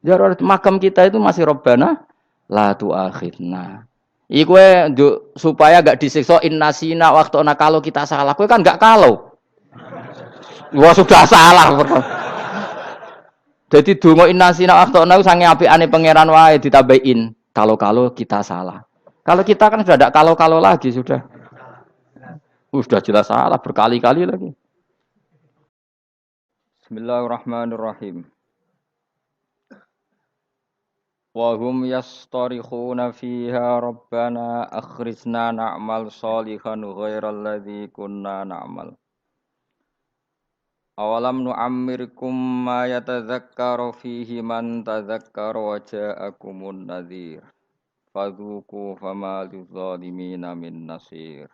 Darurat makam kita itu masih Rabbana la tu'akhidna. Iku supaya gak disiksa innasina waktu kalau kita salah. Kowe kan gak kalau. Wah sudah salah. Jadi donga innasina waktu sange apikane pangeran wae ditambahin. Kalau kita salah. Kalau kita kan sudah tidak kalau lagi sudah. Sudah jelas salah berkali-kali lagi. Bismillahirrahmanirrahim. Wa hum yastarikhuna fiha rabbana akhrijna na'mal shalihan ghairal ladzi kunna na'mal. Awalam nu'ammirkum ma yatadzakkaru fihi man tadzakkara wa ja'akumun nadhir. Fadzuku fama lidzalimina min nasir.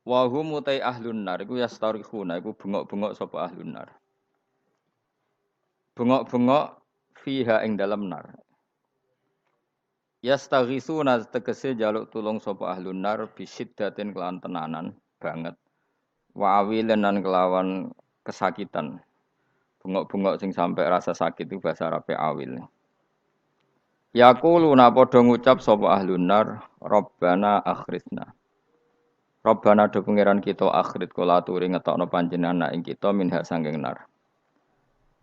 Wa hum utai ahlun nar iku yastarikhuna iku bengok-bengok sapa ahlun nar. Bengok-bengok fiha ing dalam nar. Yastaghisuna tegese jaluk tulung sapa ahlun nar bisiddatin kelawan tenanan banget. Wa awilan lan kelawan kesakitan. Bengok-bengok sing sampai rasa sakit itu bahasa Arabe awil. Yaquluna padha ngucap sapa ahlun nar, Rabbana akhrijna. Rabbana do pangeran kita akhrit kula aturi ngetokno panjenengan ing kita minha sanging nar.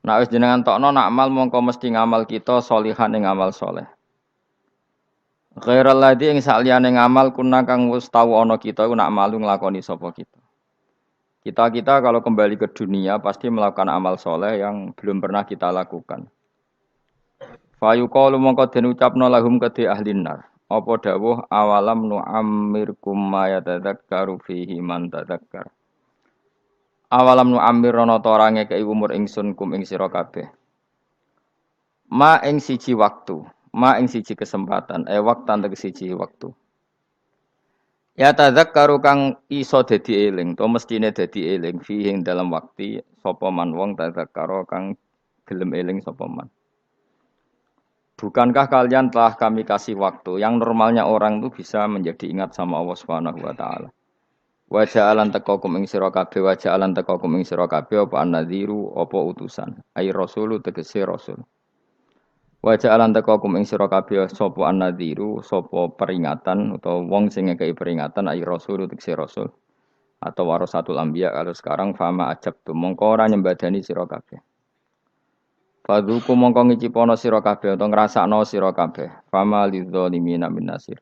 Nek wis jenengan tokno nak amal mongko mesti ngamal kita solihan ing amal soleh. Ghairal ladzi ing saliyane ngamal kuna kang wis tau ana kita iku nak malu nglakoni sapa kita. Kita kalau kembali ke dunia pasti melakukan amal soleh yang belum pernah kita lakukan. Fayuqalu mongko den ucapno lahum kedhe ahlin nar. Apa dawuh awalam nu'ammirkum ma yatadzakkaru fihi man tadzakkar. Awalam nu'ammirana ta ora ngekeki umur ingsun kum ing sira kabeh. Ma ing siji waktu, ma ing siji kesempatan, waktan tegese siji waktu. Ya tadzakkaru kang iso dadi eling, to mestine dadi eling fihi ing dalam waktu sapa man wong tadzakkara kang gelem eling sapa man. Bukankah kalian telah kami kasih waktu yang normalnya orang itu bisa menjadi ingat sama Allah Subhanahu wa taala. Wa ja'alan taqakum ing sira kabeh wa ja'alan taqakum ing sira kabeh apa an-nadhiru apa utusan. Ai rasulu tegese rasul. Wa ja'alan taqakum ing sira kabeh sapa an-nadhiru sapa peringatan utawa wong sing ngekeki peringatan ai rasulu tegese rasul. Atau warasatul anbiya kalau sekarang fama ajab tu mongko ora nyembadani sira kabeh. Fadzuku mongko ngicipono sira kabeh utawa ngrasakno sira kabeh. Fama lidzalimina min nasir.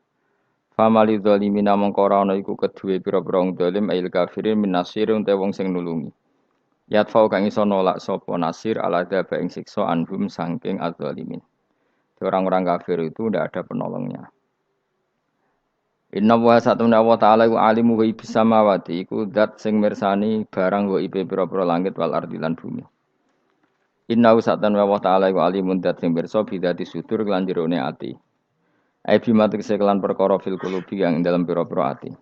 Fama lidzalimina mongko ora ana iku kedue pira-pira wong zalim ail kafirin min nasir unte wong sing nulungi. Yatfau kang iso nolak sapa nasir ala dzaba ing siksa anhum saking adzalimin. Orang-orang kafir itu tidak ada penolongnya. Inna wa satuna wa ta'ala wa alimu wa ibis samawati iku zat sing mirsani barang wa ibe pira-pira langit wal ardi lan bumi. Inna usatan wa ta'ala wa alimun dat sing pirsa bidati sudur lan jerone ati. Ai bimatik sekelan perkara fil qulubi yang dalam pira-pira ati.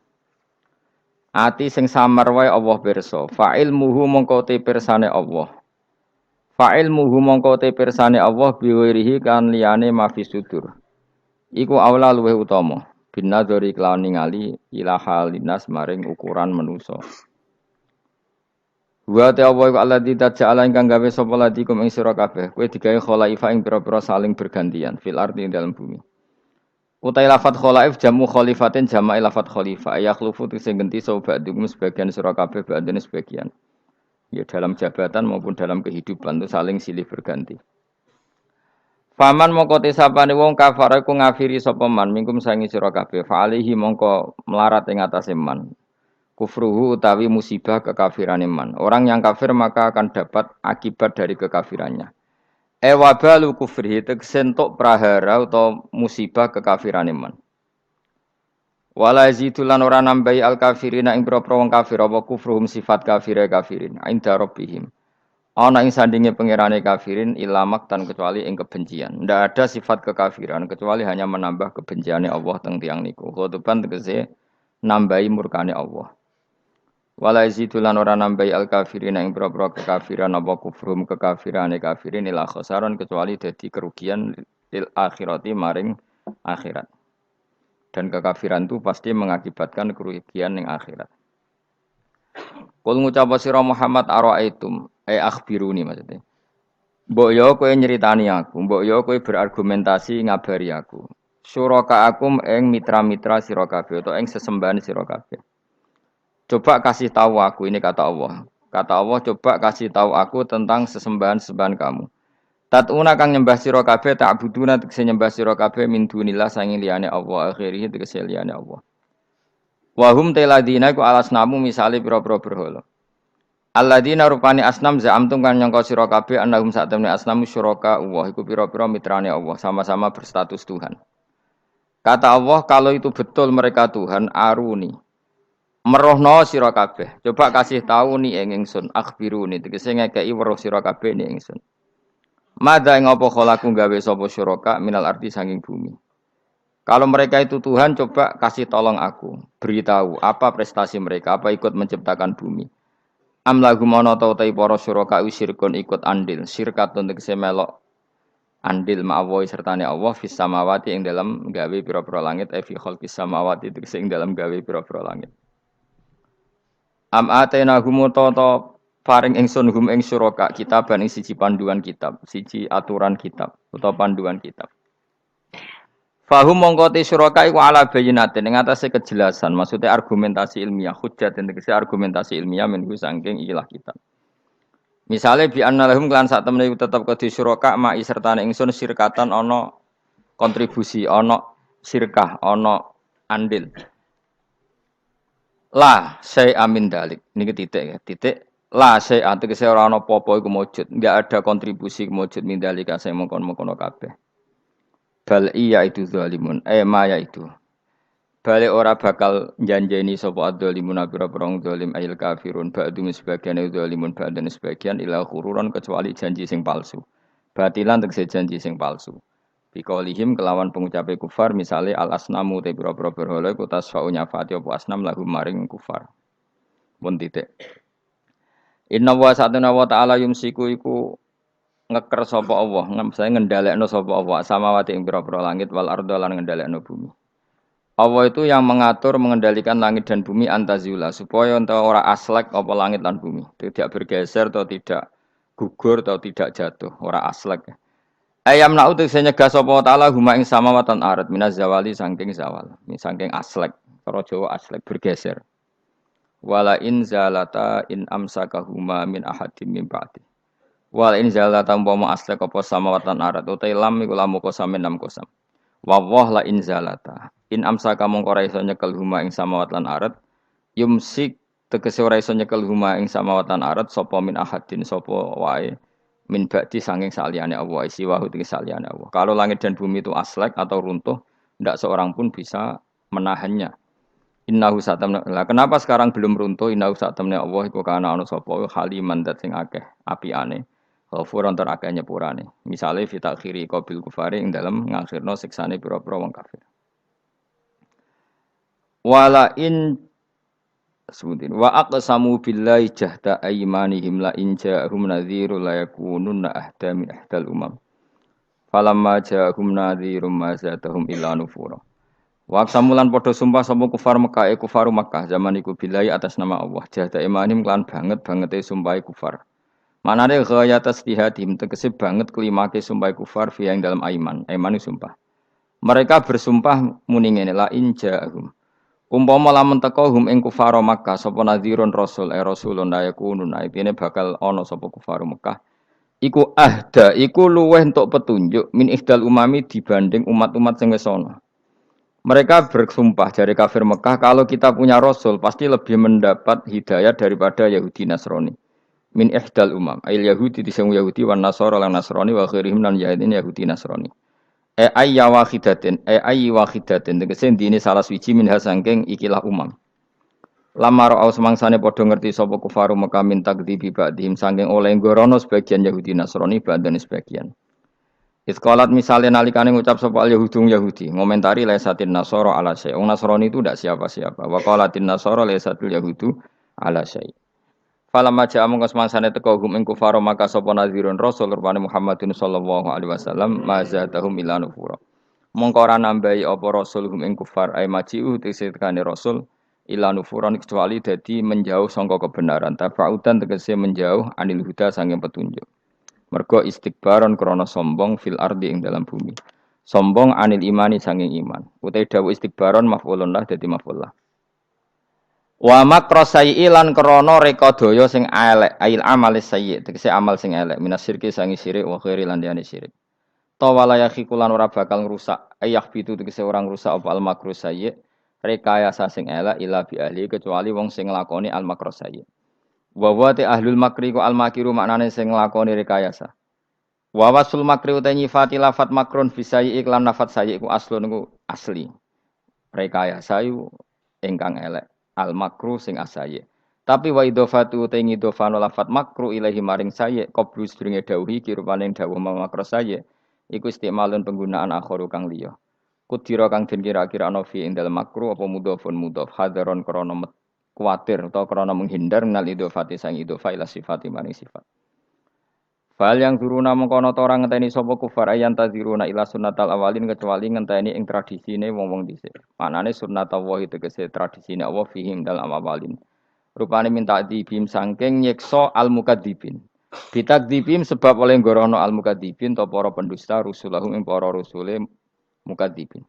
Ati sing samar wae Allah pirsa. Fa'il muhu mongko te pirsane Allah. Fa'il muhu mongko te pirsane Allah biwirihi kan liyane mafi sudur. Iku aula luweh utama. Binadzari kelawan ningali ila halinas maring ukuran manusa. Wa ta'ala wa alladzi taj'ala ingkang gawe sapa ladikum ing sira kabeh kowe digawe khalaifa ing pira-pira saling bergantian fil ardi ing dalam bumi. Utai lafat khalaif jamu khalifatin jama'i lafat khalifa yakhlufu sing genti sapa ba'dum sebagian sira kabeh ba'dene sebagian. Ya dalam jabatan maupun dalam kehidupan itu saling silih berganti. Faman mongko tesapane wong kafare ku ngafiri sapa man mingkum sangi sira kabeh fa alihi mongko melarat ing atase man. Kufruhu utawi musibah kekafiran iman. Orang yang kafir maka akan dapat akibat dari kekafirannya. Wabalu kufrihi tegsentuk prahara atau musibah kekafiran iman. Wala yazitulan ora nambahi al kafirina ing propro wong kafir apa kufruhum sifat kafire kafirin inda rabbihim. Ana ing sandinge pangerane kafirin ilamak tan kecuali ing kebencian. Ndak ada sifat kekafiran kecuali hanya menambah kebenciane Allah teng tiyang niku. Khotoban tegese nambahi murkane Allah. Wala yazitulan ora nambahi al kafirin ing propro kekafiran apa kufrum kekafirane kafirin ila khasaron kecuali dadi kerugian lil akhirati maring akhirat. Dan kekafiran itu pasti mengakibatkan kerugian ning akhirat. Kul ngucap sira Muhammad araaitum akhbiruni maksudnya. Mbok yo kowe nyeritani aku, mbok yo kowe berargumentasi ngabari aku. Suraka akum ing mitra-mitra sira kabeh utawa ing sesembahan sira kabeh. Coba kasih tahu aku, ini kata Allah. Kata Allah, coba kasih tahu aku tentang sesembahan-sembahan kamu. Tatuna kang nyembah sira kabeh ta'buduna tegese nyembah sira kabeh min dunillah sanging liyane Allah akhirih tegese liyane Allah. Wa hum teladina ku alasnamu misale pira-pira berhala. Alladzina rupani asnam za'amtum kan nyangka sira kabeh annahum sa'tamni asnamu syuraka Allah iku pira-pira mitrane Allah sama-sama berstatus Tuhan. Kata Allah kalau itu betul mereka Tuhan aruni merohno sira kabeh. Coba kasih tahu nih ingsun akhbiruni tegese ngekeki weruh sira kabeh ning ingsun. Mada ing apa khalaku gawe sapa syuraka minal ardi sanging bumi. Kalau mereka itu Tuhan coba kasih tolong aku, beritahu apa prestasi mereka, apa ikut menciptakan bumi. Am lagu mono ta utai para syuraka syirkun ikut andil, syirkatun tegese melok andil ma'awohi sertane Allah fis samawati ing dalam gawe pira-pira langit fi khalqis samawati tegese ing dalam gawe pira-pira langit. Am atena humutoto paring ingsun hum ing syuraka kitaban ing siji panduan kitab, siji aturan kitab utawa panduan kitab. Fahum mongko te syuraka iku ala bayyinatin ing atase kejelasan, maksudnya argumentasi ilmiah, hujjat tegese argumentasi ilmiah menunggu saking ikilah kitab. Misale bi anna lahum lan sak temene iku tetep kedhi syuraka ma sertane ingsun sirkatan ana kontribusi, ana sirkah, ana andil. La saya amin dalik. Niki titik ya, titik la saya tegese ora ana apa-apa iku mujud, enggak ada kontribusi mujud min dalika saya mongkon-mongkon kabeh. Bal iya itu zalimun, maya itu. Balik ora bakal janjeni sapa adzalimun pira-pira zalim ayil kafirun ba'du sebagian zalimun ba'dan sebagian ila khururan kecuali janji sing palsu. Batilan tegese janji sing palsu. Biqaulihim kelawan pengucape kufar misale al asnamu te pira-pira berhala iku tasfa'u nyafati apa asnam lahum maring kufar. Pun titik. Inna wa sa'atuna wa ta'ala yumsiku iku ngeker sapa Allah, saya ngendhalekno sapa Allah samawati ing pira-pira langit wal ardo lan ngendhalekno bumi. Allah itu yang mengatur mengendalikan langit dan bumi antazula supaya ora aslek apa langit dan bumi, tidak bergeser atau tidak gugur atau tidak jatuh, ora aslek. Ayam na'u tegese nyegah sapa taala huma ing samawatan arat minaz zawali saking zawal, saking aslek, cara Jawa aslek bergeser. Wala in zalata in amsakahuma min ahadim min ba'di. Wal in zalata umpama aslek apa samawatan arat utai lam iku lamu kosam enam kosam. Wawah la in zalata. In amsaka mongko ora iso nyekel huma ing samawat lan arat. Yumsik tegese ora iso nyekel huma ing samawat lan arat sapa min ahadin sapa wae min ba'di sanging saliyane Allah siwahu tegese saliyane Allah. Kalau langit dan bumi itu aslek atau runtuh, tidak seorang pun bisa menahannya. Innahu satamna. Lah kenapa sekarang belum runtuh? Innahu satamna Allah iku kana ana sapa haliman dat sing akeh apiane. Ghafuran tur akeh nyepurane. Misale fi takhiri qabil kufari ing dalem ngakhirno siksane pira-pira wong kafir. Wala in sebutin wa aqsamu billahi jahda aymanihim la in ja'ahum nadhiru la yakununna ahda min ahdal umam. Falamma ja'ahum nadhirum ma zadahum illa nufura. Wa aqsamu lan padha sumpah sapa kufar Mekah kufaru Mekah zaman iku billahi atas nama Allah jahda aymanihim lan banget-bangete sumpah kufar. Manane ghayat istihadim tegese banget kelimake sumpah kufar fi yang dalam aiman. Aiman itu sumpah. Mereka bersumpah muni ngene la inja'hum. Umpama lamun teka hum ing kufar Makkah sapa nadhirun rasul rasulun ayakunun aitine bakal ana sapa kufar Makkah. Iku ahda, iku luweh entuk petunjuk min ihdal umami dibanding umat-umat sing wis ana. Mereka bersumpah dari kafir Mekah kalau kita punya rasul pasti lebih mendapat hidayah daripada Yahudi Nasrani. Min ihdal umam ayil yahudi disang yahudi wan nasara lan nasrani wa ghairihim lan yahudi nasrani ayya wahidatin ayyi wahidatin tegese dine salah siji min hasangking ikilah umam lamar au semangsane padha ngerti sapa kufaru Mekah min takdzibi ba'dihim sangking oleh ngorono sebagian yahudi nasrani badan sebagian Isqalat misalnya nalikane ngucap sapa yahudung yahudi ngomentari laisatin nasara ala syai nasrani itu ndak siapa-siapa wa qalatin nasara laisatul yahudu ala syai Falamma ja'a mongko semangsane teka hum ing kufar maka sapa nadhirun rasul rupane Muhammadin sallallahu alaihi wasallam mazatahum ila nufura. Mongko ora nambahi apa rasul hum ing kufar ay maji'u tesekane rasul ila nufuran kecuali dadi menjauh sangka kebenaran tafaudan tegese menjauh anil huda sanging petunjuk. Mergo istikbaron krana sombong fil ardi ing dalam bumi. Sombong anil imani sanging iman. Utai dawuh istikbaron maf'ulun lah dadi maf'ul lah. Wa makrosai lan krana reka daya sing elek, ail amal sayyi, tegese amal sing elek, minas syirki sangi syirik wa khairi lan liyane syirik. Tawala yakhikulan ora bakal ngrusak, ayah pitu tegese orang rusak apa al makru sayyi, rekayasa sing elek ila bi ahli kecuali wong sing nglakoni al makru sayyi. Wa wa te ahlul makri ku al makiru maknane sing nglakoni rekayasa. Wa wasul makri uta nyifati lafat makrun fisai iklan lafat sayyi ku aslun ku asli. Rekayasa yu ingkang elek. Al makru sing asaye. Tapi wa idhofatu uta ngidhofano lafat makru ilahi maring sayyi qablu sedringe dawuhi kirupane dawuh makru sayyi iku istimalun penggunaan akharu kang liya. Kudira kang den kira-kira ana fi ing dalem makru apa mudhofun mudhof hadaron krana kuatir atau krana menghindar minal idhofati sang idhofa ila sifati maring sifat. Fal yang turuna mengkono ta ora ngenteni sapa kufar ayan taziruna ila sunnatal awalin kecuali ngenteni ing tradisine wong-wong dhisik. Manane sunnatullah tegese tradisine Allah fihim dalam awalin. Rupane minta dibim saking nyekso al mukadzibin. Bitakdzibim sebab oleh ngorono al mukadzibin ta para pendusta rusulahum ing para rusule mukadzibin.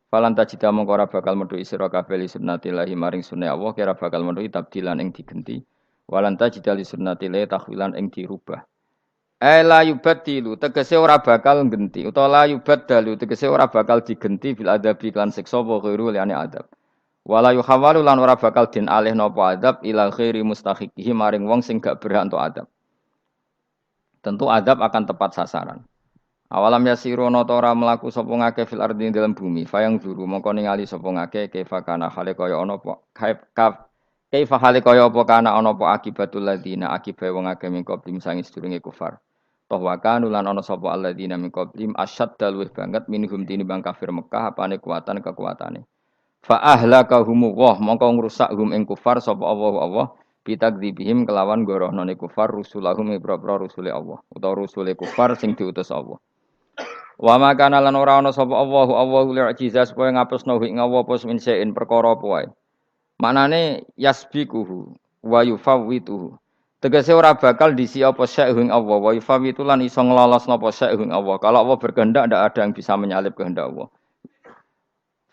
Falan tajida mongko ora bakal metu sira kabeh li sunnatillahi maring sunah Allah kira bakal metu tabdilan ing digenti. Walan tajida li sunnatillahi tahwilan ing dirubah. La yubaddilu tegese ora bakal genti utawa la yubaddalu tegese ora bakal digenti bil adabi lan siksa wa ghairu liane adab. Wala yuhawalu lan ora bakal den alih napa adab ila ghairi mustahiqihi maring wong sing gak berhak untuk adab. Tentu adab akan tepat sasaran. Awalam yasirono tora melaku sapa ngake fil ardi dalam bumi fayang zuru mongko ningali sapa ngake kaifa kana hale kaya ana apa kaifa hale kaya apa kana ana apa akibatul ladina akibae wong akeh ming qablim sangi sedurunge kufar toh wa kanu lan ana sapa alladina ming qablim asyadda luwih banget minhum tinimbang kafir Mekah apane kekuatane fa ahlakahum wa mongko ngrusak hum ing kufar sapa Allah bitakdzibihim kelawan gorohnone kufar rusulahum ibra-ibra rusule Allah utawa rusule kufar sing diutus Allah. Wa makana lan ora ana sapa Allahu li'jiza supaya ngapusno ing Allah apa min perkara apa wae. Manane yasbiquhu wa yufawwituhu. Tegese ora bakal disi apa sya'ing Allah wa yufawwitu lan iso nglolosno apa sya'ing Allah. Kalau Allah berkehendak ndak ada yang bisa menyalip kehendak Allah.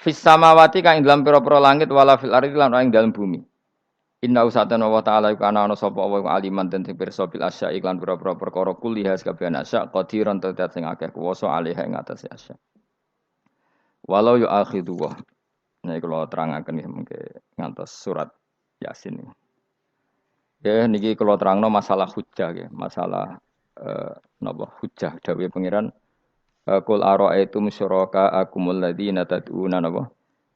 Fis samawati kang ing dalam pira-pira langit wala fil ardi lan ing dalam bumi. Inna usatan wa ta'ala kana ana sapa wa aliman den pirsa bil asya iklan pira-pira perkara kuliah kabeh asya qadiran tetet sing akeh kuwasa alih ing atase asya. Walau yu akhidu wa. Nek kula terangaken nggih mengke ngantos surat Yasin. Ya niki kula terangno masalah hujjah nggih, masalah napa hujjah dawuh pangeran qul ara'aitum syuraka akumul ladzina tad'una napa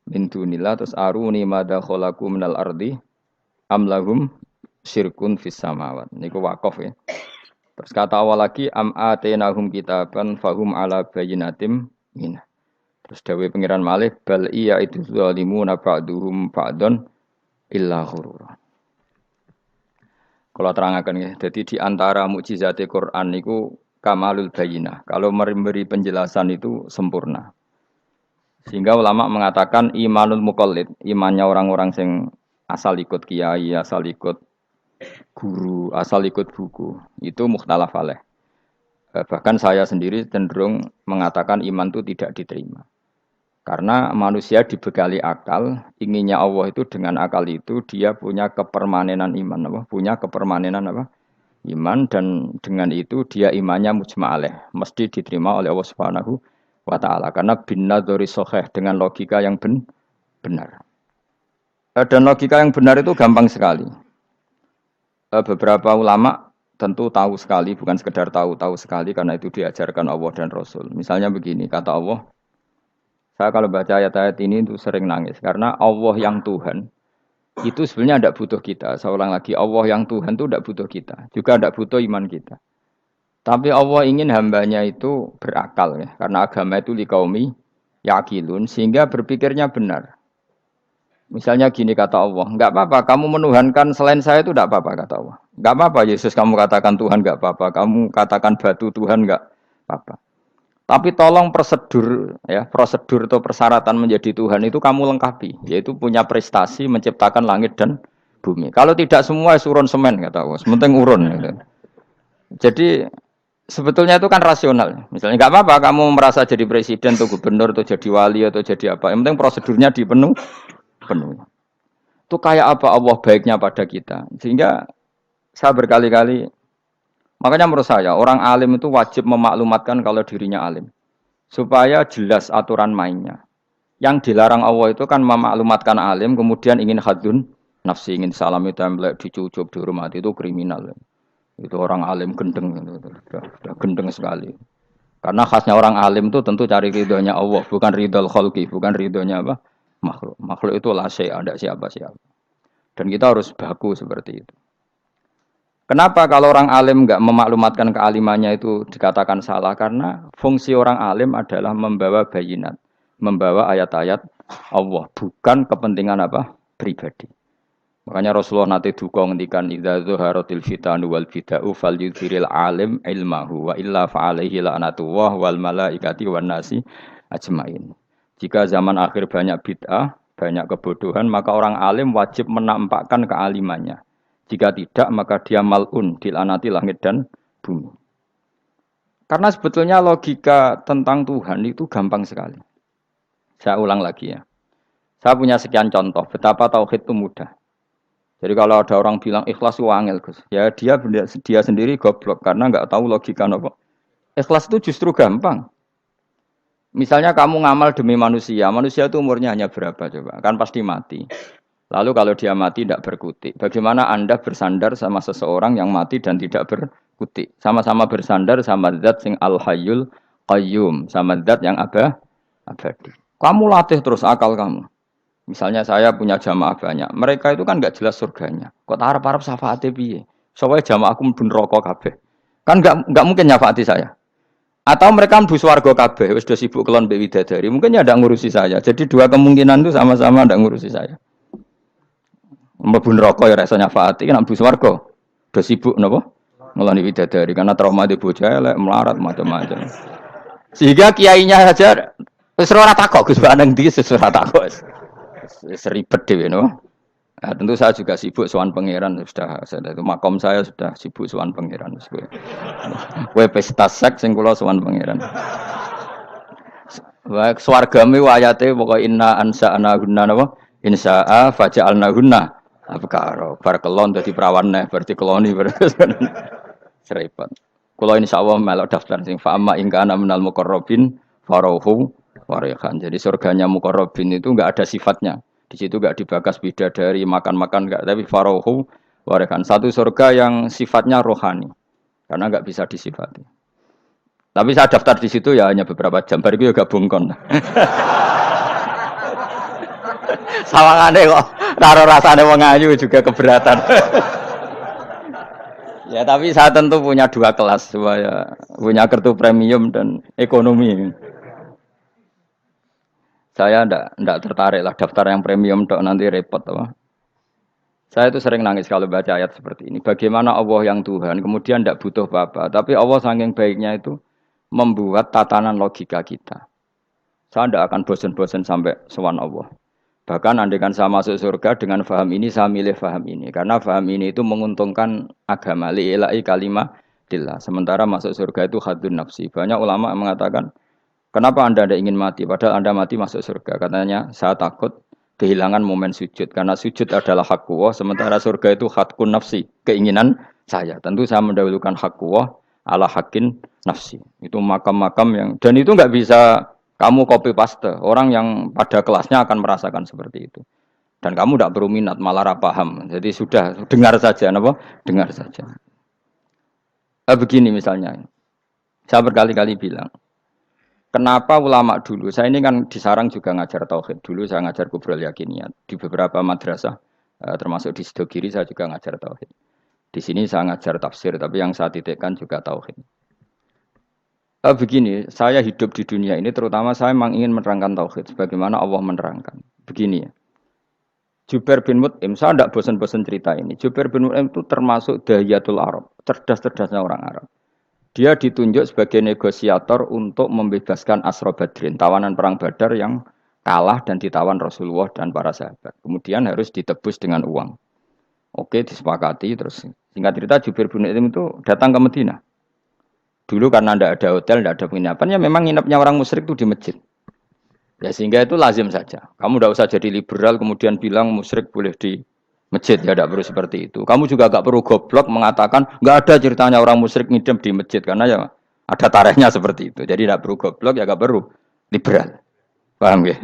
min dunillah terus aruni madza khalaqu minal ardi amlahum syirkun fis samawat. Niku wakaf ya. Terus kata awal lagi am atenahum kitaban fahum ala bayyinatim min. Terus dawuh pangeran malih bal iya itu zalimuna ba'duhum ba'dun illa ghurura. Kalau terangaken ya. Jadi di antara mukjizate Quran niku kamalul bayyinah. Kalau memberi penjelasan itu sempurna. Sehingga ulama mengatakan imanul muqallid, imannya orang-orang sing asal ikut kiai, asal ikut guru, asal ikut buku, itu mukhtalaf alaih. Bahkan saya sendiri cenderung mengatakan iman itu tidak diterima. Karena manusia dibekali akal, inginnya Allah itu dengan akal itu dia punya kepermanenan iman, apa? Punya kepermanenan apa? Iman dan dengan itu dia imannya mujma' alaih, mesti diterima oleh Allah Subhanahu wa taala karena bin nadzari shahih dengan logika yang benar. Dan logika yang benar itu gampang sekali. Beberapa ulama tentu tahu sekali, bukan sekedar tahu sekali karena itu diajarkan Allah dan Rasul. Misalnya begini, kata Allah, saya kalau baca ayat-ayat ini itu sering nangis. Karena Allah yang Tuhan, itu sebenarnya tidak butuh kita. Saya ulang lagi, Allah yang Tuhan itu tidak butuh kita. Juga tidak butuh iman kita. Tapi Allah ingin hambanya itu berakal. Ya. Karena agama itu liqaumi yaqilun, sehingga berpikirnya benar. Misalnya gini kata Allah, enggak apa-apa, kamu menuhankan selain saya itu enggak apa-apa kata Allah. Enggak apa-apa Yesus kamu katakan Tuhan enggak apa-apa, kamu katakan batu Tuhan enggak apa-apa. Tapi tolong prosedur atau persyaratan menjadi Tuhan itu kamu lengkapi, yaitu punya prestasi menciptakan langit dan bumi. Kalau tidak semua surun semen kata Allah, sementing urun. Gitu. Jadi sebetulnya itu kan rasional. Misalnya nggak apa-apa kamu merasa jadi presiden atau gubernur atau jadi wali atau jadi apa. Yang penting prosedurnya penuh. Itu kayak apa Allah baiknya pada kita. Sehingga saya berkali-kali, makanya menurut saya orang alim itu wajib memaklumatkan kalau dirinya alim. Supaya jelas aturan mainnya. Yang dilarang Allah itu kan memaklumatkan alim, kemudian ingin hadun nafsi, ingin salami template, dicucuk, dihormati, itu kriminal. Itu orang alim gendeng, sudah gendeng sekali. Karena khasnya orang alim itu tentu cari ridhonya Allah, bukan ridhol kholqi, bukan ridhonya apa? Makhluk. Makhluk itu la syai', ada siapa-siapa. Dan kita harus baku seperti itu. Kenapa kalau orang alim nggak memaklumatkan kealimannya itu dikatakan salah? Karena fungsi orang alim adalah membawa bayinat, membawa ayat-ayat Allah, bukan kepentingan apa? Pribadi. Makanya Rasulullah nanti duka ngendikan idza zuharatil fitanu wal bid'u falyudhiril alim ilmahu wa illa fa'alaihi la'natullah wal malaikati wan nasi ajmain. Jika zaman akhir banyak bid'ah, banyak kebodohan, maka orang alim wajib menampakkan kealimannya. Jika tidak, maka dia mal'un, dilaknati langit dan bumi. Karena sebetulnya logika tentang Tuhan itu gampang sekali. Saya ulang lagi ya. Saya punya sekian contoh, betapa tauhid itu mudah. Jadi kalau ada orang bilang ikhlas itu angel, Gus. Ya dia sendiri goblok, karena nggak tahu logika apa. Ikhlas itu justru gampang. Misalnya kamu ngamal demi manusia itu umurnya hanya berapa coba? Kan pasti mati. Lalu kalau dia mati tidak berkutik, bagaimana Anda bersandar sama seseorang yang mati dan tidak berkutik? Sama-sama bersandar sama zat sing al-hayyul qayyum, sama zat yang abadi. Kamu latih terus akal kamu. Misalnya saya punya jamaah banyak, mereka itu kan nggak jelas surganya. Kok harap-harap syafaate piye? Soalnya jamaahku mlebu neraka kabeh. Kan nggak mungkin nyafaati saya. Atau mereka mlebu swarga kabeh, wis do sibuk kelon mbek widadari. Mungkin ya ndak ngurusi saya. Jadi dua kemungkinan itu sama-sama ndak ngurusi saya. Mlebu neraka ya rasa nyafaati, kan mlebu swarga. Do sibuk napa? Ngeloni widadari karena trauma di bocah elek, melarat macam-macam. Sehingga kiainya saja wis ora takok Gus Baneng ndi wis ora takok. Seribet dhewe no. Nah, tentu saya juga sibuk sowan pangeran sudah itu makom saya sudah sibuk sowan pangeran wis kowe. Kowe pesta seks sing kula sowan pangeran. Wa swargame ayate pokoke inna ansa'na gunna napa? Insya'a faja'alna gunna abkaro. Bar kelon dadi perawan neh berarti keloni berarti. Seribet. Kula insyaallah melok daftar sing fa'ama in kana minal muqarrabin farauhu warihan. Jadi surganya muqarrabin itu enggak ada sifatnya. Di situ enggak dibakas bidadari, makan-makan enggak, tapi farauhu warihan. Satu surga yang sifatnya rohani. Karena enggak bisa disifati. Tapi saya daftar di situ ya hanya beberapa jam. Bariku ya gabung kon. Sawangane kok karo rasane wong ayu juga keberatan. Ya tapi saya tentu punya dua kelas, supaya punya kartu premium dan ekonomi. Saya ndak tertarik lah daftar yang premium dok nanti repot apa. Saya itu sering nangis kalau baca ayat seperti ini. Bagaimana Allah yang Tuhan kemudian ndak butuh apa-apa, tapi Allah saking baiknya itu membuat tatanan logika kita. Saya ndak akan bosan-bosan sampai sowan Allah. Bahkan andaikan saya masuk surga dengan faham ini, saya milih faham ini. Karena faham ini itu menguntungkan agama li'ilai kalimatillah. Sementara masuk surga itu hadun nafsi. Banyak ulama mengatakan, kenapa Anda tidak ingin mati? Padahal Anda mati masuk surga. Katanya, saya takut kehilangan momen sujud. Karena sujud adalah hak Allah, sementara surga itu hakun nafsi. Keinginan saya. Tentu saya mendahulukan hak Allah ala hakin nafsi. Itu makam-makam yang... Dan itu nggak bisa kamu copy paste. Orang yang pada kelasnya akan merasakan seperti itu. Dan kamu tidak perlu minat, malah paham. Jadi sudah, dengar saja. Apa? Dengar saja. Begini misalnya. Saya berkali-kali bilang. Kenapa ulama dulu, saya ini kan di Sarang juga ngajar tauhid. Dulu saya ngajar kubrul yakiniyat. Di beberapa madrasah, termasuk di Sidogiri saya juga ngajar tauhid. Di sini saya ngajar tafsir, tapi yang saya titikkan juga tauhid. Begini, saya hidup di dunia ini terutama saya memang ingin menerangkan tauhid sebagaimana Allah menerangkan. Begini ya. Jubair bin Mut'im, saya tidak bosan-bosan cerita ini. Jubair bin Mut'im itu termasuk dahiyatul Arab, cerdas-cerdasnya orang Arab. Dia ditunjuk sebagai negosiator untuk membebaskan Asra Badrin, tawanan perang Badar yang kalah dan ditawan Rasulullah dan para sahabat. Kemudian harus ditebus dengan uang. Oke, disepakati terus. Singkat cerita Jubair bin Mut'im itu datang ke Madinah. Dulu karena tidak ada hotel, tidak ada penginapan, ya memang nginepnya orang musyrik itu di masjid. Ya sehingga itu lazim saja. Kamu tidak usah jadi liberal kemudian bilang musyrik boleh di masjid, ya tidak perlu seperti itu. Kamu juga gak perlu goblok mengatakan nggak ada ceritanya orang musyrik ngidam di masjid karena ya ada tarikhnya seperti itu. Jadi tidak perlu goblok ya gak perlu liberal. Paham ya?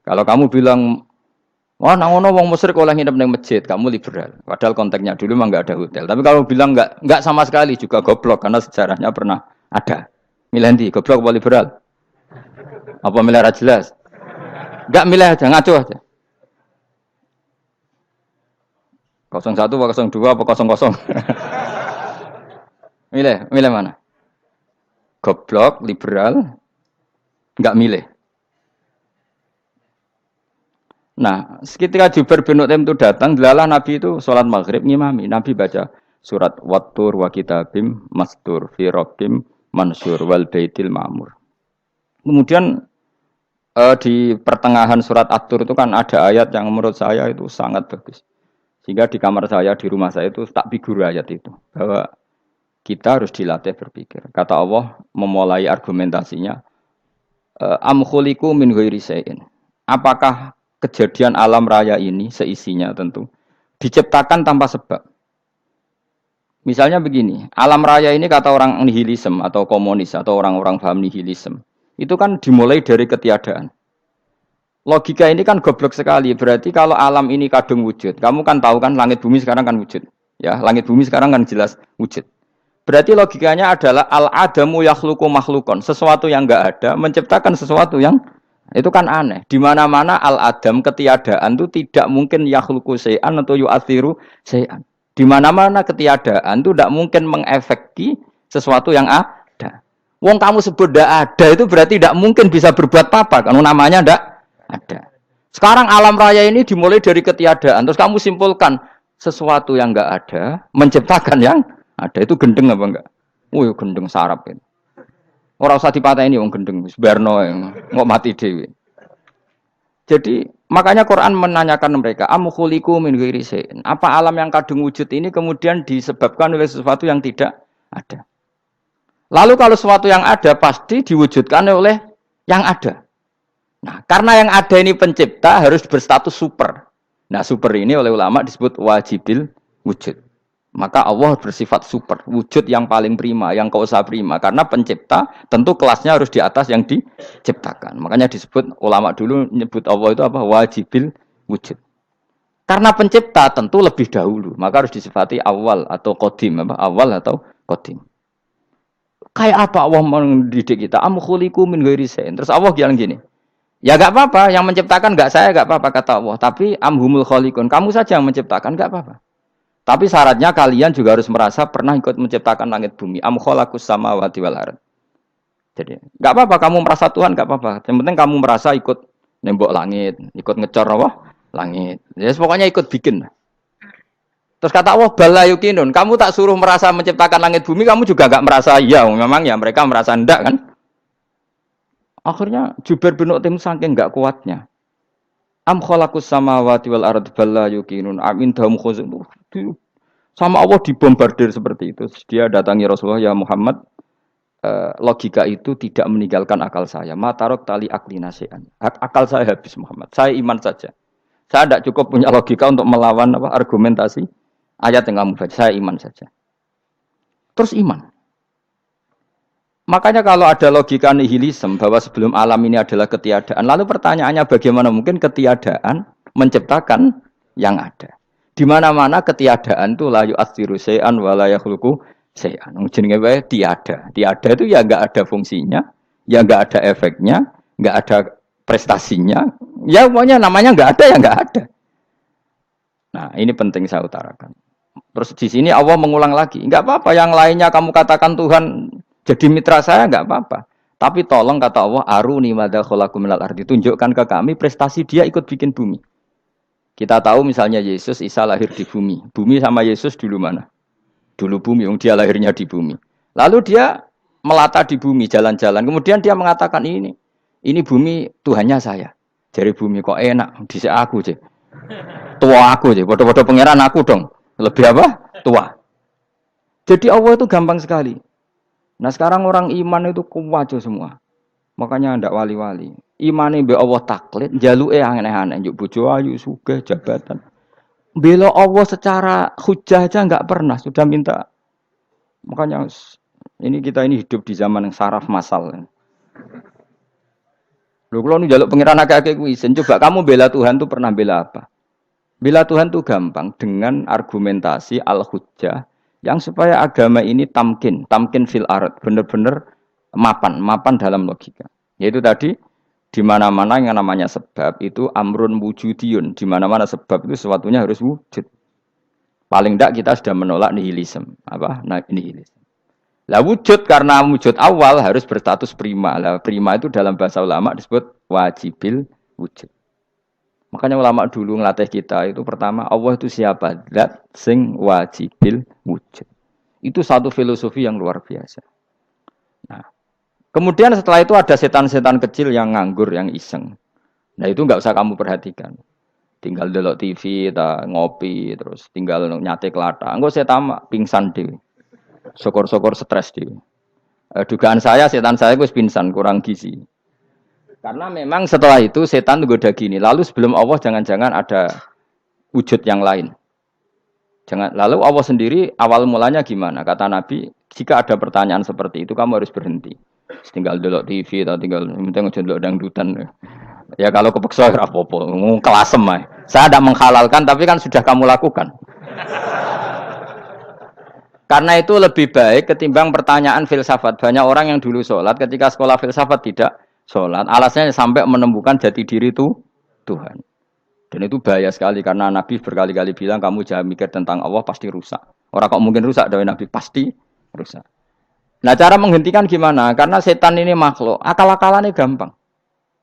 Kalau kamu bilang wah nangono wong musyrik oleh ngidam di masjid, kamu liberal. Padahal konteksnya dulu memang nggak ada hotel. Tapi kalau bilang nggak sama sekali juga goblok karena sejarahnya pernah ada. Milih goblok apa liberal? Apa milih jelas? Enggak milih aja, ngaco aja. 01 apa 02 apa 00? milih mana? Goblok, liberal, enggak milih. Nah, ketika Jubair bin Mut'im itu datang, delalah Nabi itu sholat maghrib ngimami. Nabi baca surat Wattur wa kitabim mastur fi rabbim mansur wal baitil ma'mur. Kemudian di pertengahan surat At-Tur itu kan ada ayat yang menurut saya itu sangat bagus. Sehingga di kamar saya, di rumah saya itu tak figur ayat itu. Bahwa kita harus dilatih berpikir. Kata Allah memulai argumentasinya. Am khuliqu min ghairi syai'in. Apakah kejadian alam raya ini, seisinya tentu, diciptakan tanpa sebab? Misalnya begini, alam raya ini kata orang nihilisme atau komunis atau orang-orang paham nihilisme. Itu kan dimulai dari ketiadaan. Logika ini kan goblok sekali. Berarti kalau alam ini kadung wujud, kamu kan tahu kan langit bumi sekarang kan wujud. Ya, langit bumi sekarang kan jelas wujud. Berarti logikanya adalah al-adamu yakhluqu makhlukon. Sesuatu yang enggak ada menciptakan sesuatu yang itu kan aneh. Di mana-mana al-adam ketiadaan itu tidak mungkin yakhluqu syai'an atau yu'athiru syai'an. Di mana-mana ketiadaan itu tidak mungkin mengefeki sesuatu yang ada. Wong kamu sebut tidak ada itu berarti tidak mungkin bisa berbuat apa karena namanya tidak ada. Sekarang alam raya ini dimulai dari ketiadaan. Terus kamu simpulkan sesuatu yang enggak ada menciptakan yang ada. Itu gendeng apa enggak? Oh gendeng sarap itu. Orang usah dipatahin wong gendeng Barno nggak mati dewi. Jadi makanya Quran menanyakan mereka am khuliqu min ghairi syai'in. Apa alam yang kadung wujud ini kemudian disebabkan oleh sesuatu yang tidak ada. Lalu kalau sesuatu yang ada pasti diwujudkan oleh yang ada. Nah, karena yang ada ini pencipta harus berstatus super. Nah, super ini oleh ulama disebut wajibil wujud. Maka Allah bersifat super, wujud yang paling prima, yang kausa prima. Karena pencipta tentu kelasnya harus di atas yang diciptakan. Makanya disebut ulama dulu nyebut Allah itu apa? Wajibil wujud. Karena pencipta tentu lebih dahulu, maka harus disifati awal atau qadim, apa? Awal atau qadim. Kayak apa Allah mendidik kita? Am khuliqu min ghairi syai'in. Terus Allah bilang gini. Ya enggak apa-apa, yang menciptakan enggak saya, enggak apa-apa kata Allah. Tapi amhumul khaliqun, kamu saja yang menciptakan, enggak apa-apa. Tapi syaratnya kalian juga harus merasa pernah ikut menciptakan langit bumi. Am khalaqus samawati wal ardh. Jadi, enggak apa-apa kamu merasa Tuhan, enggak apa-apa. Yang penting kamu merasa ikut nembok langit, ikut ngecor apa? Langit. Ya pokoknya ikut bikin. Terus kata Allah, bala yukinun, kamu tak suruh merasa menciptakan langit bumi, kamu juga enggak merasa iya, memang ya mereka merasa enggak kan? Akhirnya Jubair bin Mut'im saking enggak kuatnya. Am khalaqus samawati wal ardh bala yukinun amin dahum khuzun. Sama Allah dibombardir seperti itu. Dia datangi Rasulullah, ya Muhammad, logika itu tidak meninggalkan akal saya. Matarok tali akli nasian. Akal saya habis Muhammad. Saya iman saja. Saya tidak cukup punya logika untuk melawan argumentasi ayat yang kamu baca. Saya iman saja. Terus iman. Makanya kalau ada logika nihilisme bahwa sebelum alam ini adalah ketiadaan, lalu pertanyaannya bagaimana mungkin ketiadaan menciptakan yang ada? Di mana-mana ketiadaan itu la yu'atsiru syai'an wa la yakhluqu syai'an. Jenenge wae tiada. Tiada itu ya enggak ada fungsinya, ya enggak ada efeknya, enggak ada prestasinya. Ya pokoknya namanya enggak ada ya enggak ada. Nah, ini penting saya utarakan. Terus di sini Allah mengulang lagi, enggak apa-apa yang lainnya kamu katakan Tuhan jadi mitra saya enggak apa-apa. Tapi tolong kata Allah, aruni madza khalaqu minal ardi, tunjukkan ke kami prestasi dia ikut bikin bumi. Kita tahu misalnya Yesus, Isa lahir di bumi. Bumi sama Yesus dulu mana? Dulu bumi, dia lahirnya di bumi. Lalu dia melata di bumi, jalan-jalan. Kemudian dia mengatakan ini bumi Tuhannya saya. Jadi bumi kok enak, dhisik aku sih. Tua aku sih, bodoh-bodoh pangeran aku dong. Lebih apa? Tua. Jadi Allah itu gampang sekali. Nah sekarang orang iman itu kuwajo semua. Makanya ndak wali-wali. Imane mbek Allah taklid, njaluke aneh-aneh, njuk bojo ayu, sugih, jabatan. Bela Allah secara hujah aja enggak pernah, sudah minta. Makanya ini kita ini hidup di zaman yang saraf massal. Lho kalau njaluk pengiran akeh-akeh kuwi isin, coba kamu bela Tuhan tuh pernah bela apa? Bela Tuhan tuh gampang dengan argumentasi al-hujjah yang supaya agama ini tamkin fil ard, benar-benar mapan dalam logika. Yaitu tadi di mana-mana yang namanya sebab itu amrun wujudiyun, di mana-mana sebab itu sesuatunya harus wujud. Paling tidak kita sudah menolak nihilisme, apa? Nah, nihilisme. Lah wujud karena wujud awal harus berstatus prima. Lah prima itu dalam bahasa ulama disebut wajibil wujud. Makanya ulama dulu ngelatih kita itu pertama Allah itu siapa? Zat sing wajibil wujud. Itu satu filosofi yang luar biasa. Nah, kemudian setelah itu ada setan-setan kecil yang nganggur, yang iseng. Nah itu nggak usah kamu perhatikan. Tinggal delok TV, ngopi, terus tinggal nyate kelata. Enggak saya tamak pingsan dewe. Syukur-syukur stres dewe. Dugaan saya setan saya gue pingsan, kurang gizi. Karena memang setelah itu setan goda gini. Lalu sebelum Allah jangan-jangan ada wujud yang lain. Lalu Allah sendiri awal mulanya gimana? Kata Nabi, jika ada pertanyaan seperti itu kamu harus berhenti. Tinggal delok TV atau tinggal penting aja delok dangdutan. Ya kalau kepeksa ora apa-apa, kelasem ae. Saya tidak menghalalkan tapi kan sudah kamu lakukan. Karena itu lebih baik ketimbang pertanyaan filsafat. Banyak orang yang dulu sholat ketika sekolah filsafat tidak sholat. Alasannya sampai menemukan jati diri itu Tuhan. Dan itu bahaya sekali karena Nabi berkali-kali bilang kamu jangan mikir tentang Allah pasti rusak. Orang kok mungkin rusak dari Nabi pasti rusak. Nah cara menghentikan gimana? Karena setan ini makhluk, akal-akalannya gampang.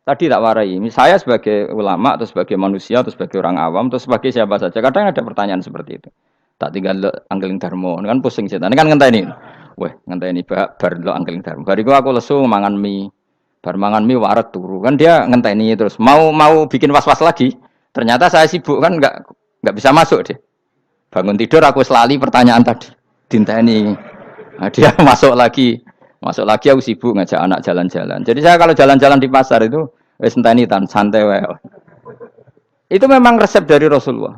Tadi tak warai, saya sebagai ulama atau sebagai manusia atau sebagai orang awam atau sebagai siapa saja, kadang ada pertanyaan seperti itu. Tak tinggal anggeling dharma, kan pusing setan. Ini kan ngenteni. Weh, ngenteni bar lo anggeling dharma. Bariku aku lesu mangan mie. Bar mangan mie waret turu. Kan dia ngenteni terus mau bikin was-was lagi. Ternyata saya sibuk kan enggak bisa masuk deh. Bangun tidur aku selali pertanyaan tadi. Dinteni. Nah, dia masuk lagi aku sibuk ngajak anak jalan-jalan. Jadi saya kalau jalan-jalan di pasar itu wis enteni tan santai wae. Itu memang resep dari Rasulullah.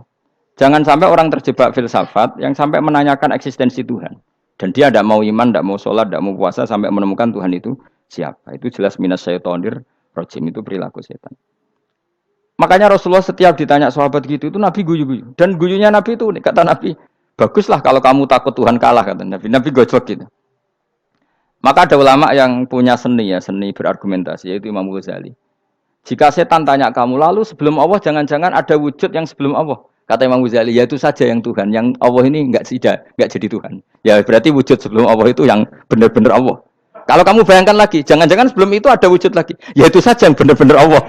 Jangan sampai orang terjebak filsafat yang sampai menanyakan eksistensi Tuhan. Dan dia tidak mau iman, tidak mau sholat, tidak mau puasa sampai menemukan Tuhan itu siapa. Itu jelas minas syaitonir rajim, itu perilaku setan. Makanya Rasulullah setiap ditanya sahabat gitu itu Nabi guyu-guyu. Dan guyunya Nabi itu kata Nabi, baguslah kalau kamu takut Tuhan kalah kata Nabi. Nabi gojok gitu. Maka ada ulama yang punya seni berargumentasi yaitu Imam Ghazali. Jika setan tanya kamu lalu sebelum Allah jangan-jangan ada wujud yang sebelum Allah. Kata Imam Ghazali, ya itu saja yang Tuhan. Yang Allah ini enggak jadi Tuhan. Ya berarti wujud sebelum Allah itu yang benar-benar Allah. Kalau kamu bayangkan lagi, jangan-jangan sebelum itu ada wujud lagi. Ya itu saja yang benar-benar Allah.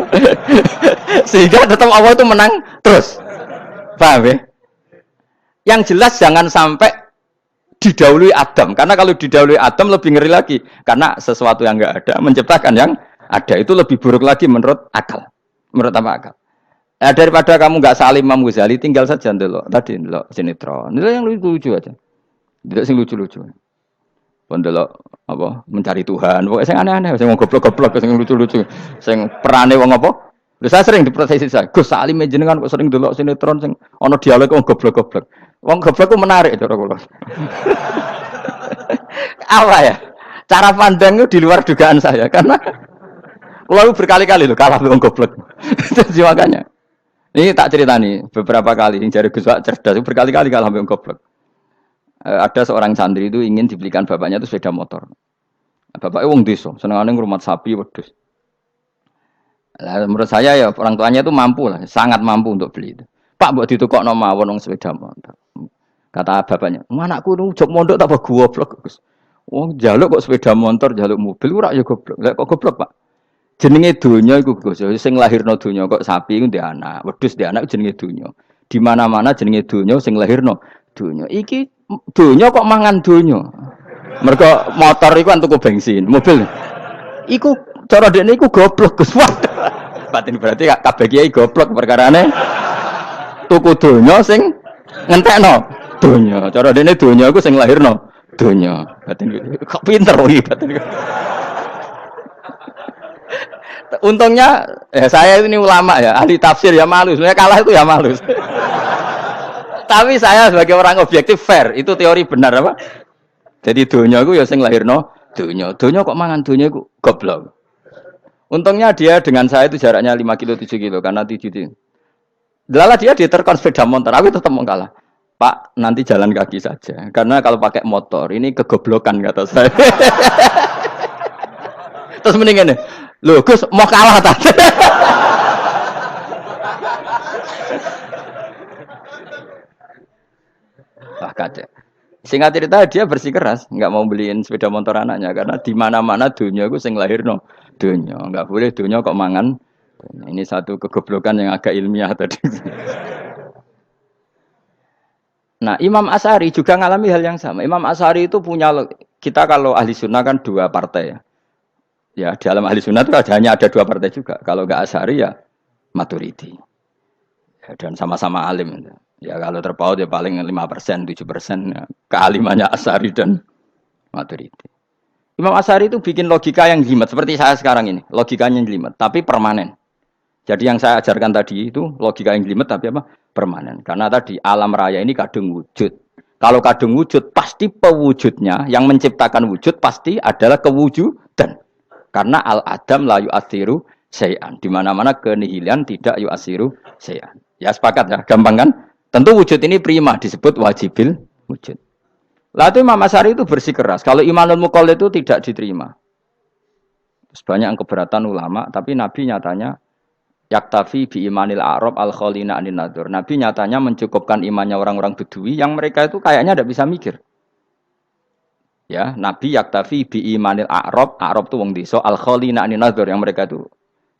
Sehingga tetap Allah itu menang terus. Paham ya? Yang jelas jangan sampai didahului Adam. Karena kalau didahului Adam lebih ngeri lagi. Karena sesuatu yang enggak ada menciptakan yang ada. Itu lebih buruk lagi menurut akal. Menurut apa akal? Nah, daripada kamu nggak salim Imam Ghazali, tinggal saja ndelok. Tadi ndelok sinetron. Ndelok yang lucu-lucu aja. Ndelok sing lucu-lucu. Ndelok apa? Mencari Tuhan. Pokoknya sing aneh-aneh, sing goblok-goblok, sing lucu-lucu, sing perane wong apa? Lha saya sering diprotes saya. Gus Salim jenengan kok sering ndelok sinetron sing ana dialog wong goblok-goblok. Wong goblok ku menarik cara kula. Apa ya? Cara pandang itu di luar dugaan saya karena kula berkali-kali lho kalah wong goblok. Jadi makanya ini tak cerita nih beberapa kali yang jari Gus Wak cerdas berkali-kali kalah sampai goblok. Ada seorang santri itu ingin dibelikan bapaknya itu sepeda motor. Bapaknya wong desa, senengane ngrumat sapi wedhus. Menurut saya ya orang tuanya itu mampu lah, sangat mampu untuk beli itu. Pak mbok ditukokno mawon wong sepeda motor. Kata bapaknya, "Anakku nu jog mondok tak goblok, Gus." Wong njaluk kok sepeda motor, njaluk mobil ora ya goblok. Lah kok goblok, Pak? Jenenge donya iku Gus, sing lahirno donya kok sapi iku ndek anak, wedhus ndek anak jenenge donya. Di mana-mana jenenge donya sing lahirno donya. Iki donya kok mangan donya. Mergo motor iku kan tuku bensin, mobil. Iku cara dekne iku goblok Gus. Batin berarti kabeh kiai goblok perkarane tuku donya sing ngentekno donya. Cara dekne donya iku sing lahirno Dunya. Batin kok pinter iki batin. Untungnya saya ini ulama ya, ahli tafsir ya malu. Sebenarnya kalah itu ya malu. Tapi saya sebagai orang objektif fair, itu teori benar apa? Jadi dunya itu ya sing lahirno dunya. Dunya kok mangan dunya itu goblok. Untungnya dia dengan saya itu jaraknya 5 kilo 7 kilo karena 7 kilo. Lala dia diterkon sepeda motor, aku tetap mau kalah. Pak, nanti jalan kaki saja. Karena kalau pakai motor, ini kegoblokan kata saya. Terus mendingan nih, loh Gus mau kalah tadi. Wah kacau. Singkat cerita dia bersikeras, nggak mau beliin sepeda motor anaknya karena di mana-mana dunia gue sing lahir no dunia, nggak boleh dunia kok mangan. Ini satu kegoblokan yang agak ilmiah tadi. Nah, Imam Asy'ari juga mengalami hal yang sama. Imam Asy'ari itu punya, kita kalau ahli sunnah kan dua partai ya. Ya, dalam ahli sunnah itu hanya ada dua partai juga. Kalau nggak Asy'ari ya Maturidi. Ya, dan sama-sama alim. Ya kalau terpaut ya paling 5%, 7% ya. Kealimannya Asy'ari dan Maturidi. Imam Asy'ari itu bikin logika yang jelimet. Seperti saya sekarang ini. Logikanya jelimet, tapi permanen. Jadi yang saya ajarkan tadi itu logika yang jelimet tapi apa? Permanen. Karena tadi alam raya ini kadung wujud. Kalau kadung wujud pasti pewujudnya yang menciptakan wujud pasti adalah kewujudan. Karena al-adam la yu'atsiru syai'an. Di mana-mana kenihilan tidak yu'atsiru syai'an. Ya sepakat ya, gampang kan? Tentu wujud ini prima disebut wajibil wujud. Lalu Imam Asy'ari itu bersikeras. Kalau imanul muqallid itu tidak diterima. Terus banyak yang keberatan ulama, tapi Nabi nyatanya yaktafi bi imanil a'rab al khalina anin nadur. Nabi nyatanya mencukupkan imannya orang-orang Bedui yang mereka itu kayaknya tidak bisa mikir. Ya, Nabi yaktafi bi imanil a'rab itu wong desa al khalina anin nadur yang mereka itu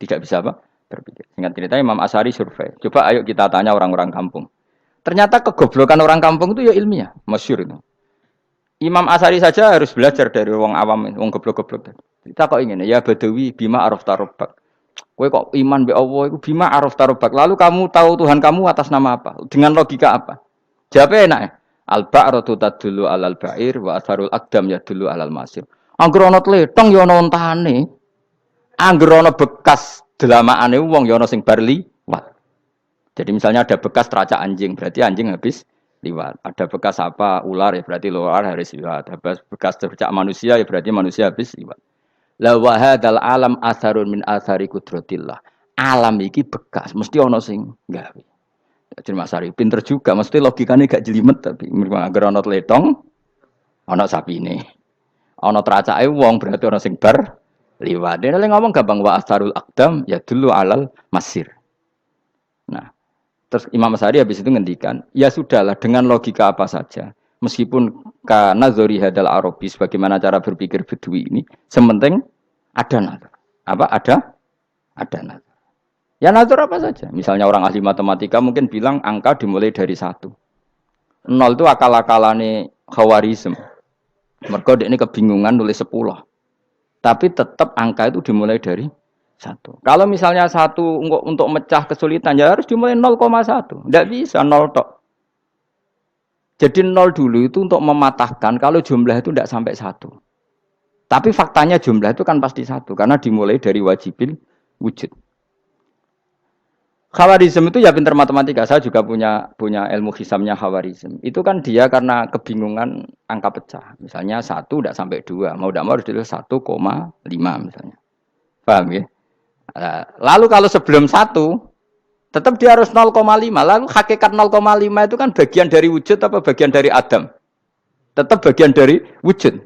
tidak bisa apa? Berpikir. Singkat cerita Imam Asy'ari survei. Coba ayo kita tanya orang-orang kampung. Ternyata kegoblokan orang kampung itu ya ilmiah, masyhur itu. Imam Asy'ari saja harus belajar dari wong awam, wong goblok-goblok. Kita kok ingin ya Badawi bima araf tarobbak. Kowe kok iman be Allah iku bima araf tarobbak. Lalu kamu tahu Tuhan kamu atas nama apa? Dengan logika apa? Jawabnya enak ya. Al-ba'ratu tadullu 'alal ba'ir wa atharul aqdam yadullu 'alal masir. Angger ana tletong ya ana ontane. Angger ana bekas delamaane wong ya ana sing bar liwat. Jadi misalnya ada bekas teracak anjing, berarti anjing habis liwat. Ada bekas apa ular ya berarti ular harus liwat. Ada bekas teracak manusia ya berarti manusia habis liwat. La wa hadzal alam atharun min athari qudratillah. Alam iki bekas, mesti ana sing gawe. Jadi Mas Ari pinter juga, mesti logikanya gak jelimet tapi agar ana tletong, ana sapine. Ana teracake wong berarti ana sing bar liwat. Dene ngomong gampang wa atharul aqdam ya dulu alal masir. Nah, terus Imam Asy'ari habis itu ngendikan, ya sudahlah dengan logika apa saja. Meskipun karena zori hadal arabis bagaimana cara berpikir Bedui ini, sementing ada nazar. Apa ada nazar. Ya nazar apa saja. Misalnya orang ahli matematika mungkin bilang angka dimulai dari 1. 0 itu akal-akalane Khawarizm. Mergo dekne kebingungan nulis 10. Tapi tetap angka itu dimulai dari 1. Kalau misalnya 1 untuk mecah kesulitan ya harus dimulai 0,1. Tidak bisa 0 tok. Jadi 0 dulu itu untuk mematahkan kalau jumlah itu tidak sampai 1. Tapi faktanya jumlah itu kan pasti 1 karena dimulai dari wajibil wujud. Khawarizm itu ya pinter matematika. Saya juga punya ilmu hisamnya Khawarizm. Itu kan dia karena kebingungan angka pecah. Misalnya 1 tidak sampai 2. Mau tidak mau harus ditulis 1,5 misalnya. Paham ya? Lalu kalau sebelum 1 tetap dia harus 0,5. Lalu hakikat 0,5 itu kan bagian dari wujud apa bagian dari adam? Tetap bagian dari wujud.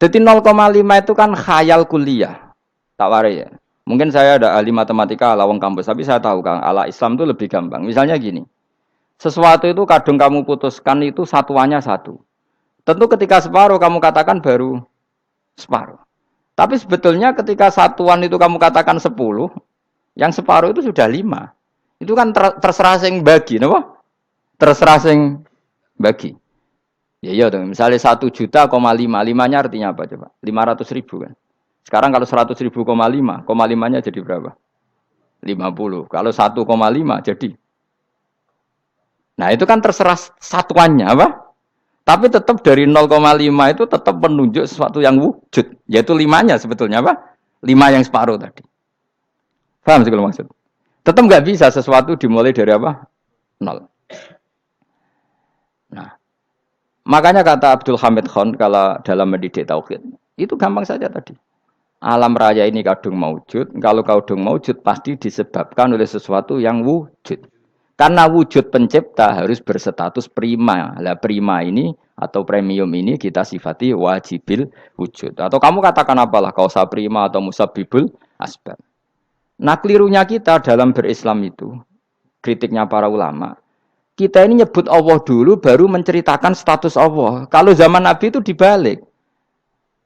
Jadi 0,5 itu kan khayal kuliah. Tak warai ya. Mungkin saya ada ahli matematika ala wong kampus, tapi saya tahu Kang, ala Islam itu lebih gampang. Misalnya gini. Sesuatu itu kadang kamu putuskan itu satuannya 1. Tentu ketika separuh kamu katakan baru separuh. Tapi sebetulnya ketika satuan itu kamu katakan 10, yang separuh itu sudah 5. Itu kan terserah sing bagi, napa? Terserah sing bagi. Ya iya dong, misalnya 1 juta, 5-nya artinya apa coba? 500.000 kan. Sekarang kalau 100.000, 5-nya jadi berapa? 50. Kalau 1,5 jadi. Nah, itu kan terserah satuannya apa? Tapi tetap dari 0,5 itu tetap menunjuk sesuatu yang wujud, yaitu limanya sebetulnya apa? 5 yang separuh tadi. Paham sih kalau maksud? Tetap nggak bisa sesuatu dimulai dari apa? 0. Nah, makanya kata Abdul Hamid Khan kalau dalam mendidik tauhid, itu gampang saja tadi. Alam raya ini kadung maujud, kalau kadung maujud pasti disebabkan oleh sesuatu yang wujud. Karena wujud pencipta harus berstatus prima. Lah prima ini atau premium ini kita sifati wajibil wujud. Atau kamu katakan apalah kausa prima atau musabibul asbab. Nah kelirunya kita dalam berislam itu, kritiknya para ulama, kita ini nyebut Allah dulu baru menceritakan status Allah. Kalau zaman Nabi itu dibalik.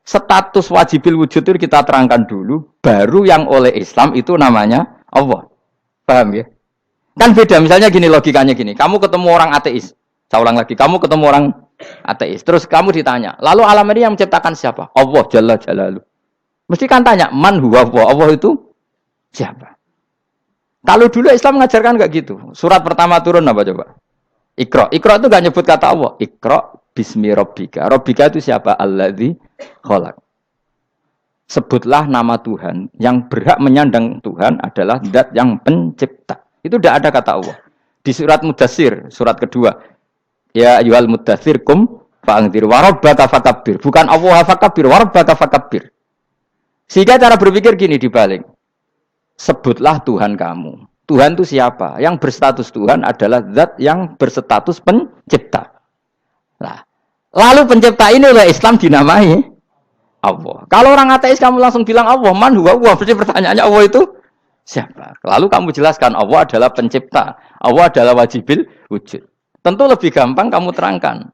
Status wajibil wujud itu kita terangkan dulu, baru yang oleh Islam itu namanya Allah. Paham ya? Kan beda, misalnya gini logikanya gini, kamu ketemu orang ateis, saya ulang lagi, kamu ketemu orang ateis, terus kamu ditanya, lalu alam ini yang menciptakan siapa? Allah Jalla Jalaluh. Mesti kan tanya, man huwa Allah itu siapa? Kalau dulu Islam mengajarkan enggak gitu, surat pertama turun apa coba? Iqra, Iqra itu enggak nyebut kata Allah, Iqra bismi rabbika, rabbika itu siapa? Alladzi khalaq. Sebutlah nama Tuhan, yang berhak menyandang Tuhan adalah zat yang pencipta. Itu tidak ada kata Allah. Di surat Mudatsir, surat kedua. Ya ayyuhal mudatsir kum fa'anzir wa rabbaka fakabbir. Bukan Allah fakabbir, wa rabbaka fakabbir. Sehingga cara berpikir gini dibalik. Sebutlah Tuhan kamu. Tuhan itu siapa? Yang berstatus Tuhan adalah zat yang berstatus pencipta. Nah, lalu pencipta ini oleh Islam dinamai Allah. Kalau orang ateis kamu langsung bilang Allah, man huwa Allah. Berarti pertanyaannya Allah itu siapa? Lalu kamu jelaskan Allah adalah pencipta, Allah adalah wajibil wujud. Tentu lebih gampang kamu terangkan.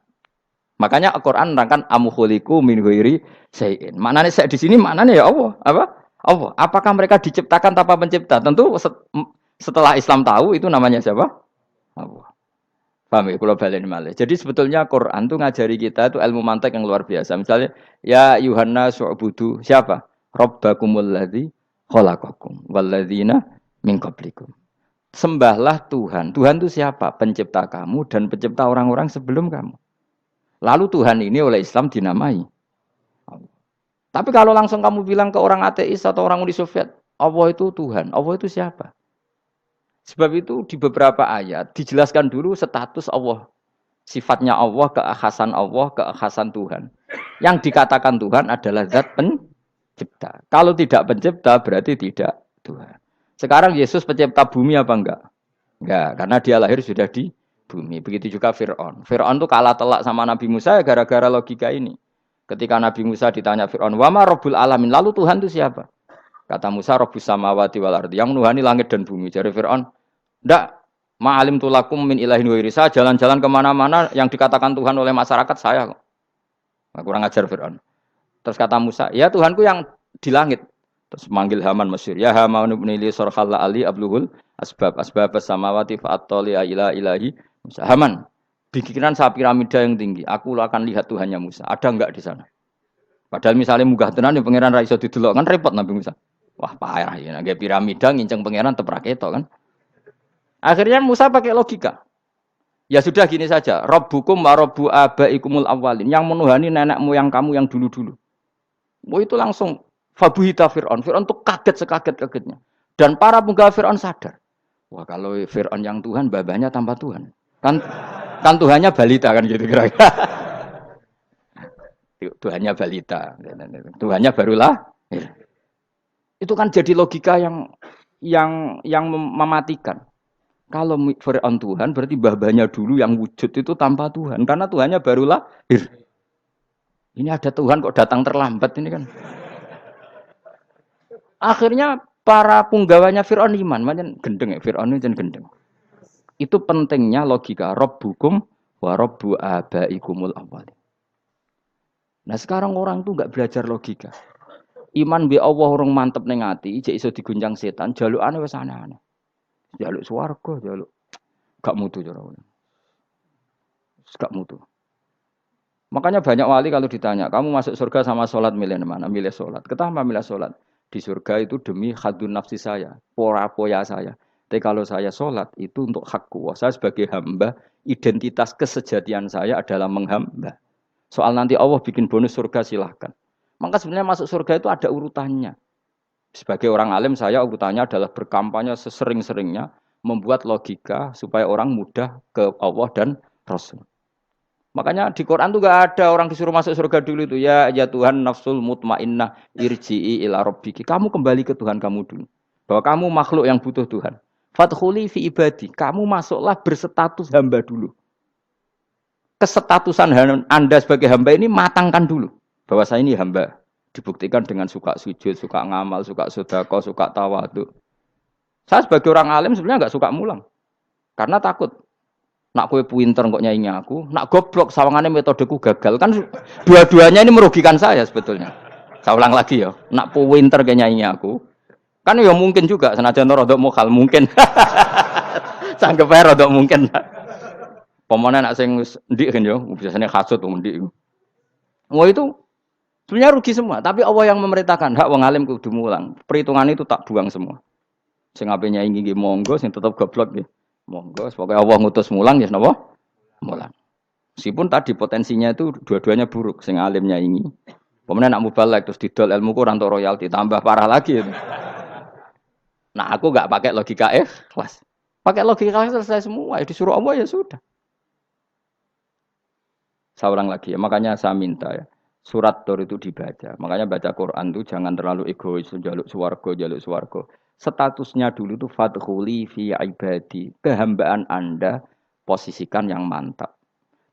Makanya Al-Qur'an menerangkan amukhuliku min ghairi syai'in. Maknanya saya di sini maknanya ya Allah, apa? Allah. Apakah mereka diciptakan tanpa pencipta? Tentu setelah Islam tahu itu namanya siapa? Allah. Paham ya? Kalau balen malih. Jadi sebetulnya Quran tuh ngajari kita itu ilmu mantek yang luar biasa. Misalnya ya Yuhanna su'budu siapa? Rabbakumul ladzi khalaqakum walladzina min qablikum. Sembahlah Tuhan. Tuhan itu siapa? Pencipta kamu dan pencipta orang-orang sebelum kamu. Lalu Tuhan ini oleh Islam dinamai Allah. Tapi kalau langsung kamu bilang ke orang ateis atau orang Uni Soviet, Allah itu Tuhan. Allah itu siapa? Sebab itu di beberapa ayat dijelaskan dulu status Allah. Sifatnya Allah, keakhasan Tuhan. Yang dikatakan Tuhan adalah zat pencipta. Kalau tidak pencipta berarti tidak Tuhan. Sekarang Yesus pencipta bumi apa enggak? Enggak, karena dia lahir sudah di bumi. Begitu juga Fir'aun. Fir'aun itu kalah telak sama Nabi Musa gara-gara logika ini. Ketika Nabi Musa ditanya Fir'aun, "Wama Rabbul Alamin?" Lalu Tuhan itu siapa? Kata Musa, Rabbus samawati wal ardi, yang menuhani langit dan bumi. Jadi Fir'aun, enggak, ma'alim tulakum min ilahin wairi. Saya jalan-jalan kemana-mana yang dikatakan Tuhan oleh masyarakat saya. Kurang ajar Fir'aun. Terus kata Musa, ya Tuhanku yang di langit. Terus manggil Haman Mesir. Ya Haman ibnili sorhalla ali abluhul asbab samawati fa'attoli ila ilahi Musa. Haman, bikinan saya piramida yang tinggi. Aku akan lihat Tuhannya Musa. Ada enggak di sana? Padahal misalnya munggah tenan yang pangeran ra iso didelok kan repot Nabi Musa. Wah parah ya, nggak piramida nginceng pangeran teprak itu kan. Akhirnya Musa pakai logika. Ya sudah gini saja. Rabbukum wa rabbu abaikumul awwalin. Yang menuhani nenek moyang kamu yang dulu-dulu. Oh itu langsung fabuhita Fir'aun. Fir'aun tuh kaget sekaget-kagetnya. Dan para penggawa Fir'aun sadar. Wah kalau Fir'aun yang Tuhan, babanya tanpa Tuhan. Kan Tuhannya balita kan gitu kira-kira. Tuhannya balita. Tuhannya barulah. Itu kan jadi logika yang mematikan. Kalau Fir'aun Tuhan berarti babanya dulu yang wujud itu tanpa Tuhan. Karena Tuhannya baru lahir. Ini ada Tuhan kok datang terlambat ini kan. Akhirnya para punggawanya Fir'aun iman. Macam gendeng ya, Fir'aun itu gendeng. Itu pentingnya logika. Rabbukum wa rabbu abaikumul awwalin. Nah sekarang orang tuh nggak belajar logika. Iman bi Allah orang mantep ning ati, jek iso diguncang setan, jalukane wis aneh-aneh. Jaluk swarga, jaluk gak mutu cara ngono. Gak mutu. Makanya banyak wali kalau ditanya, kamu masuk surga sama sholat milih mana? Milih sholat. Kenapa milih sholat? Di surga itu demi khadun nafsi saya, poya saya. Tapi kalau saya sholat itu untuk hakku. Saya sebagai hamba identitas kesejatian saya adalah menghamba. Soal nanti Allah bikin bonus surga silahkan. Maka sebenarnya masuk surga itu ada urutannya. Sebagai orang alim saya urutannya adalah berkampanye sesering-seringnya membuat logika supaya orang mudah ke Allah dan Rasul. Makanya di Quran tuh gak ada orang disuruh masuk surga dulu itu ya Tuhan nafsul mutmainnah irji'i ila rabbiki. Kamu kembali ke Tuhan kamu dulu. Bahwa kamu makhluk yang butuh Tuhan. Fadkhuli fi ibadi. Kamu masuklah berstatus hamba dulu. Kesetatusan Anda sebagai hamba ini matangkan dulu. Bahwa saya ini hamba. Dibuktikan dengan suka sujud, suka ngamal, suka sedekah, suka tawadhu. Saya sebagai orang alim sebenarnya nggak suka mulang. Karena takut. Nak kue pinter kok nyanyi aku. Nak goblok sawangannya metodeku gagal. Kan dua-duanya ini merugikan saya sebetulnya. Saya ulang lagi ya. Nak pinter kayak nyanyi aku. Kan ya mungkin juga senajan rodok mokal mungkin. Sanggep ae rodok mungkin. Pemane nak sing ndik kan yo biasanya hasud wong ndik. Wah itu sebenarnya rugi semua, tapi Allah yang memerintahkan hak wong alim kudu mulang. Perhitungan itu tak buang semua. Sing ape nyaingi nggih monggo, sing tetep goblok nggih monggo. Pokoke Allah ngutus mulang ya napa? Mulang. Meskipun tadi potensinya itu dua-duanya buruk, sing alim nyaingi. Pemene nak mubalek terus didol ilmu ku ora entuk royalti, tambah parah lagi. Nah, aku enggak pakai logika ikhlas. Pakai logika selesai semua, ya disuruh Allah ya sudah. Saya ulang lagi ya, makanya saya minta ya, surat Tur itu dibaca. Makanya baca Quran itu jangan terlalu egois, jaluk swarga. Statusnya dulu itu fadkhuli fi ibadi, kehambaan Anda posisikan yang mantap.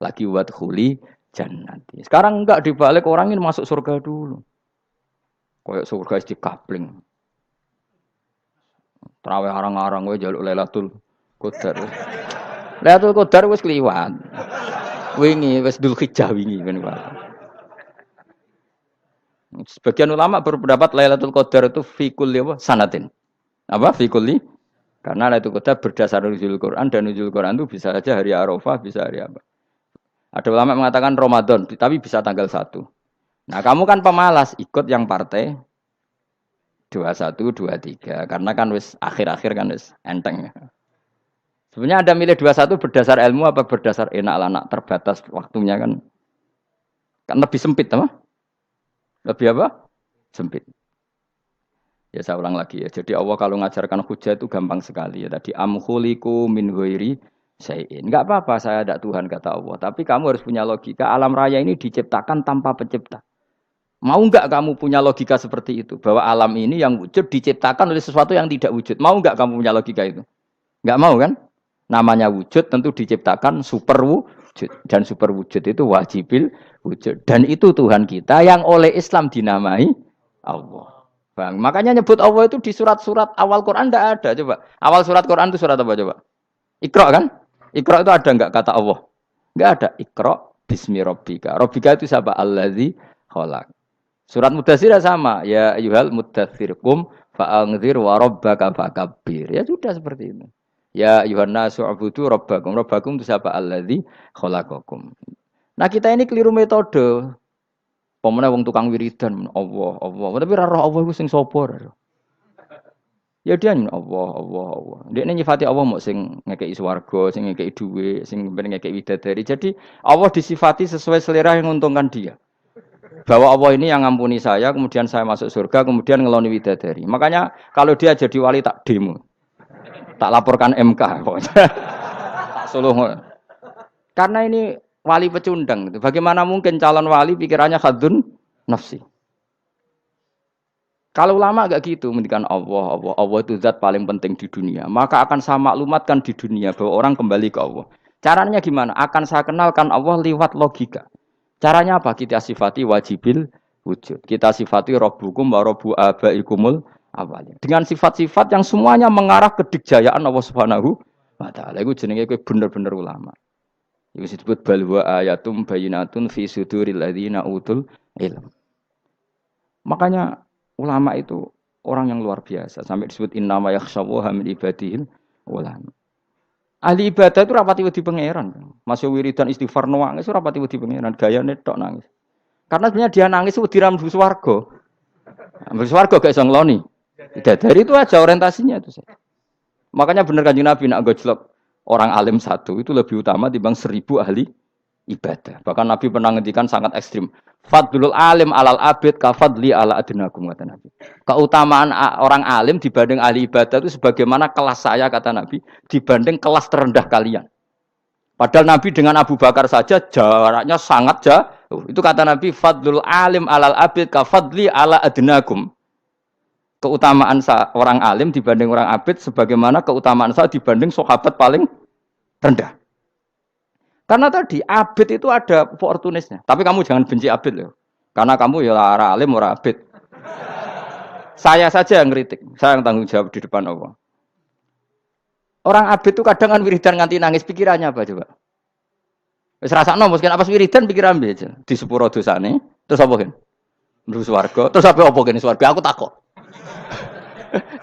Lagi wadkhuli jannati. Sekarang enggak dibalik orang ini masuk surga dulu. Kayak surga di kapling. Terawih arang-arang wae jaluk Lailatul Qadar. Lailatul Qadar wis kliwat. Wingi wis Dzulhijjah wingi kan Pak. Sebagian ulama berpendapat Lailatul Qadar itu fi kulli sanatin. Apa fi kulli? Karena Lailatul Qadar berdasar nuzul Quran dan nuzul Quran itu bisa saja hari Arafah, bisa hari apa. Ada ulama mengatakan Ramadan, tapi bisa tanggal 1. Nah, kamu kan pemalas ikut yang partai 21, 23 karena kan wis akhir-akhir kan wis enteng. Sebenarnya Anda milih 21 berdasar ilmu apa berdasar enak anak terbatas waktunya kan? Kan lebih sempit apa? Lebih apa? Sempit. Ya saya ulang lagi ya. Jadi Allah kalau ngajarkan hujah itu gampang sekali ya. Tadi amkhuliku min ghairi syai'in. Enggak apa-apa saya ada Tuhan kata Allah, tapi kamu harus punya logika. Alam raya ini diciptakan tanpa pencipta. Mau enggak kamu punya logika seperti itu? Bahwa alam ini yang wujud diciptakan oleh sesuatu yang tidak wujud. Mau enggak kamu punya logika itu? Enggak mau kan? Namanya wujud tentu diciptakan super wujud. Dan super wujud itu wajibil wujud. Dan itu Tuhan kita yang oleh Islam dinamai Allah. Bang, makanya nyebut Allah itu di surat-surat awal Quran tidak ada. Coba. Awal surat Quran itu surat apa coba? Iqra kan? Iqra itu ada enggak kata Allah? Enggak ada. Iqra bismi rabbika. Rabbika itu siapa? Allazi khalaq. Surat Mudatsir sama. Ya ayyuhal mudatsir qum fa'anzir wa rabbaka fakabbir. Ya sudah seperti itu. Ya Yohanes su'budu rabbakum. Rabbakum itu siapa? Alladzi khalaqakum. Nah kita ini keliru metode. Pemene wong tukang wiridan Allah. Tapi ora roh Allah iku sing sapa? Ya dia Allah. Dia nyifati Allah mau sing ngekeki swarga, sing ngekeki dhuwit, sing ngekeki widadari. Jadi Allah disifati sesuai selera yang menguntungkan dia. Bahwa Allah ini yang ngampuni saya, kemudian saya masuk surga, kemudian ngeloni widadari. Makanya kalau dia jadi wali tak demo. Tak laporkan MK. Tak suluh. Karena ini wali pecundang. Bagaimana mungkin calon wali pikirannya khadun nafsi? Kalau ulama agak gitu, mendikan Allah itu zat paling penting di dunia. Maka akan saya maklumatkan di dunia bahwa orang kembali ke Allah. Caranya gimana? Akan saya kenalkan Allah lewat logika. Caranya apa? Kita sifati wajibil wujud. Kita sifati rabbukum wa rabbu abaikumul awalnya. Dengan sifat-sifat yang semuanya mengarah ke dikjayaan Allah Subhanahu wa taala. Iku jenenge kowe bener-bener ulama. Iku disebut bal wa ayatum bayyinatun fi suduril ladzina utul ilm. Makanya ulama itu orang yang luar biasa sampai disebut innama yakhshawaha min ibadihil ulama. Ahli ibadah itu rapati wedi pangeran. Masih wiridan istighfar nangis rapati wedi pangeran, gayane tok nangis. Karena sebenarnya dia nangis wedi ra mlebu swarga. Mlebu swarga gak iso ngloni. Dari itu aja orientasinya itu. Makanya bener Kanjeng Nabi nak gojlok. orang alim satu itu lebih utama dibanding 1000 ahli ibadah. Bahkan Nabi pernah ngendikan sangat ekstrim. Fadlul alim alal abid kafadli ala adnakum kata Nabi. Keutamaan orang alim dibanding ahli ibadah itu sebagaimana kelas saya kata Nabi dibanding kelas terendah kalian. Padahal Nabi dengan Abu Bakar saja jaraknya sangat jauh. Itu kata Nabi fadlul alim alal abid kafadli ala adnakum. Keutamaan orang alim dibanding orang abid sebagaimana keutamaan saya dibanding sahabat paling rendah. Karena tadi abid itu ada opportunisnya. Tapi kamu jangan benci abid loh. Karena kamu ya orang alim, orang abid. Saya saja yang kritik. Saya yang tanggung jawab di depan Allah. Orang abid itu kadang kan wiridan nganti nangis. Pikirannya apa coba? Wis rasakno mungkin apa wiridan pikiran aja. Di sepuro dosane. Terus apa kan? Mlebu swarga. Terus apa kene swarga? Aku takok.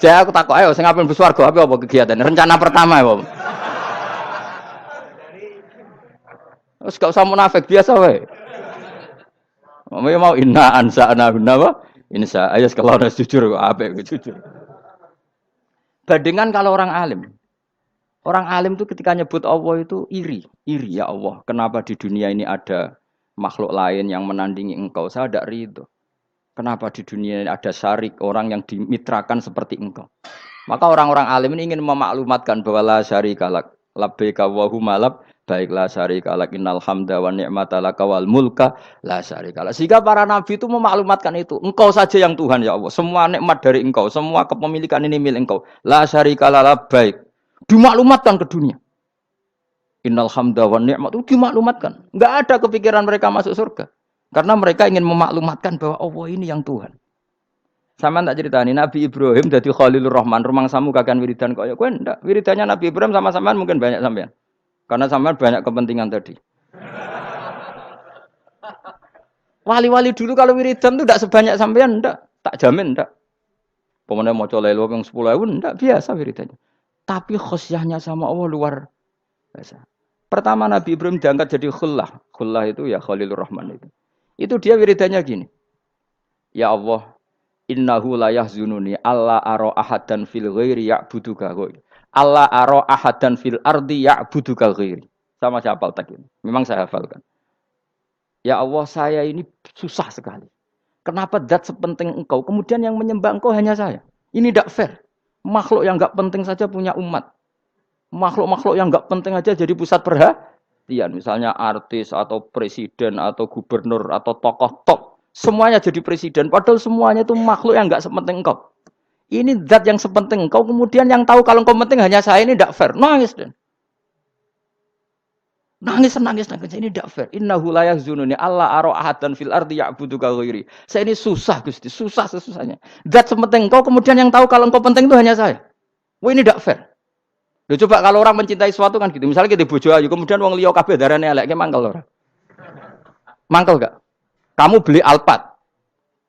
Jadi aku takok, ayo sing ape mlebu swarga apa kegiatan? Rencana pertama ya, Pak. Terus gak usah munafik biasa wae. Mau inna ansa'na apa? Insa ayas kalau harus jujur apik jujur. Bandingan kalau orang alim. Orang alim itu ketika nyebut Allah itu iri ya Allah. Kenapa di dunia ini ada makhluk lain yang menandingi engkau? Saya tidak ridho. Kenapa di dunia ini ada syarik orang yang dimitrakan seperti engkau? Maka orang-orang alim ini ingin memaklumatkan bahwa la syarika lak labbaika wa huma lab baiklah syarika lak innal hamda wa ni'mata laka wal mulka la syarika lak. Sehingga para nabi itu memaklumatkan itu. Engkau saja yang Tuhan ya Allah. Semua nikmat dari engkau, semua kepemilikan ini milik engkau. La syarika lak baik. Dimaklumatkan ke dunia. Innal hamda wa ni'mat itu dimaklumatkan. Enggak ada kepikiran mereka masuk surga. Karena mereka ingin memaklumatkan bahwa Allah ini yang Tuhan. Sama tak ceritani Nabi Ibrahim jadi Khalilur Rahman, rumang samu kakan wiridan kaya kowe ndak. Wiridannya Nabi Ibrahim sama sampean mungkin banyak sampean. Karena sampean banyak kepentingan tadi. Wali-wali dulu kalau wiridan itu ndak sebanyak sampean ndak, tak jamin ndak. Pemene maca lelo ping 10.000 ndak biasa wiridannya. Tapi khosyahnya sama Allah luar biasa. Pertama Nabi Ibrahim diangkat jadi khullah. Khullah itu ya Khalilur Rahman itu. Itu dia wiridannya gini. Ya Allah, innahu la yahzununi alla ara ahadan fil ghairi ya'buduka ghairi. Alla ara ahadan fil ardi ya'buduka ghairi. Sama saya hafal tak ini. Memang saya hafalkan. Ya Allah, saya ini susah sekali. Kenapa zat sepenting engkau, kemudian yang menyembah engkau hanya saya? Ini tidak fair. Makhluk yang enggak penting saja punya umat. Makhluk-makhluk yang enggak penting aja jadi pusat perhatian. Misalnya artis atau presiden atau gubernur atau tokoh top. Semuanya jadi presiden. Padahal semuanya itu makhluk yang enggak sepenting engkau. Ini zat yang sepenting engkau. Kemudian yang tahu kalau engkau penting hanya saya, ini tidak fair. Nangis dan nangis. Ini tidak fair. Innahu la yahzununi alla ara ahadan fil ardi ya'buduka ghairi. Saya ini susah Gusti. Susah sesusahnya. Zat sepenting engkau. Kemudian yang tahu kalau engkau penting itu hanya saya. Wah ini tidak fair. Loh, coba kalau orang mencintai sesuatu kan gitu. Misalnya kita bojo ayu, kemudian wong liya kabeh darane elek, mangkel ora? Mangkel gak? Kamu beli Alphard.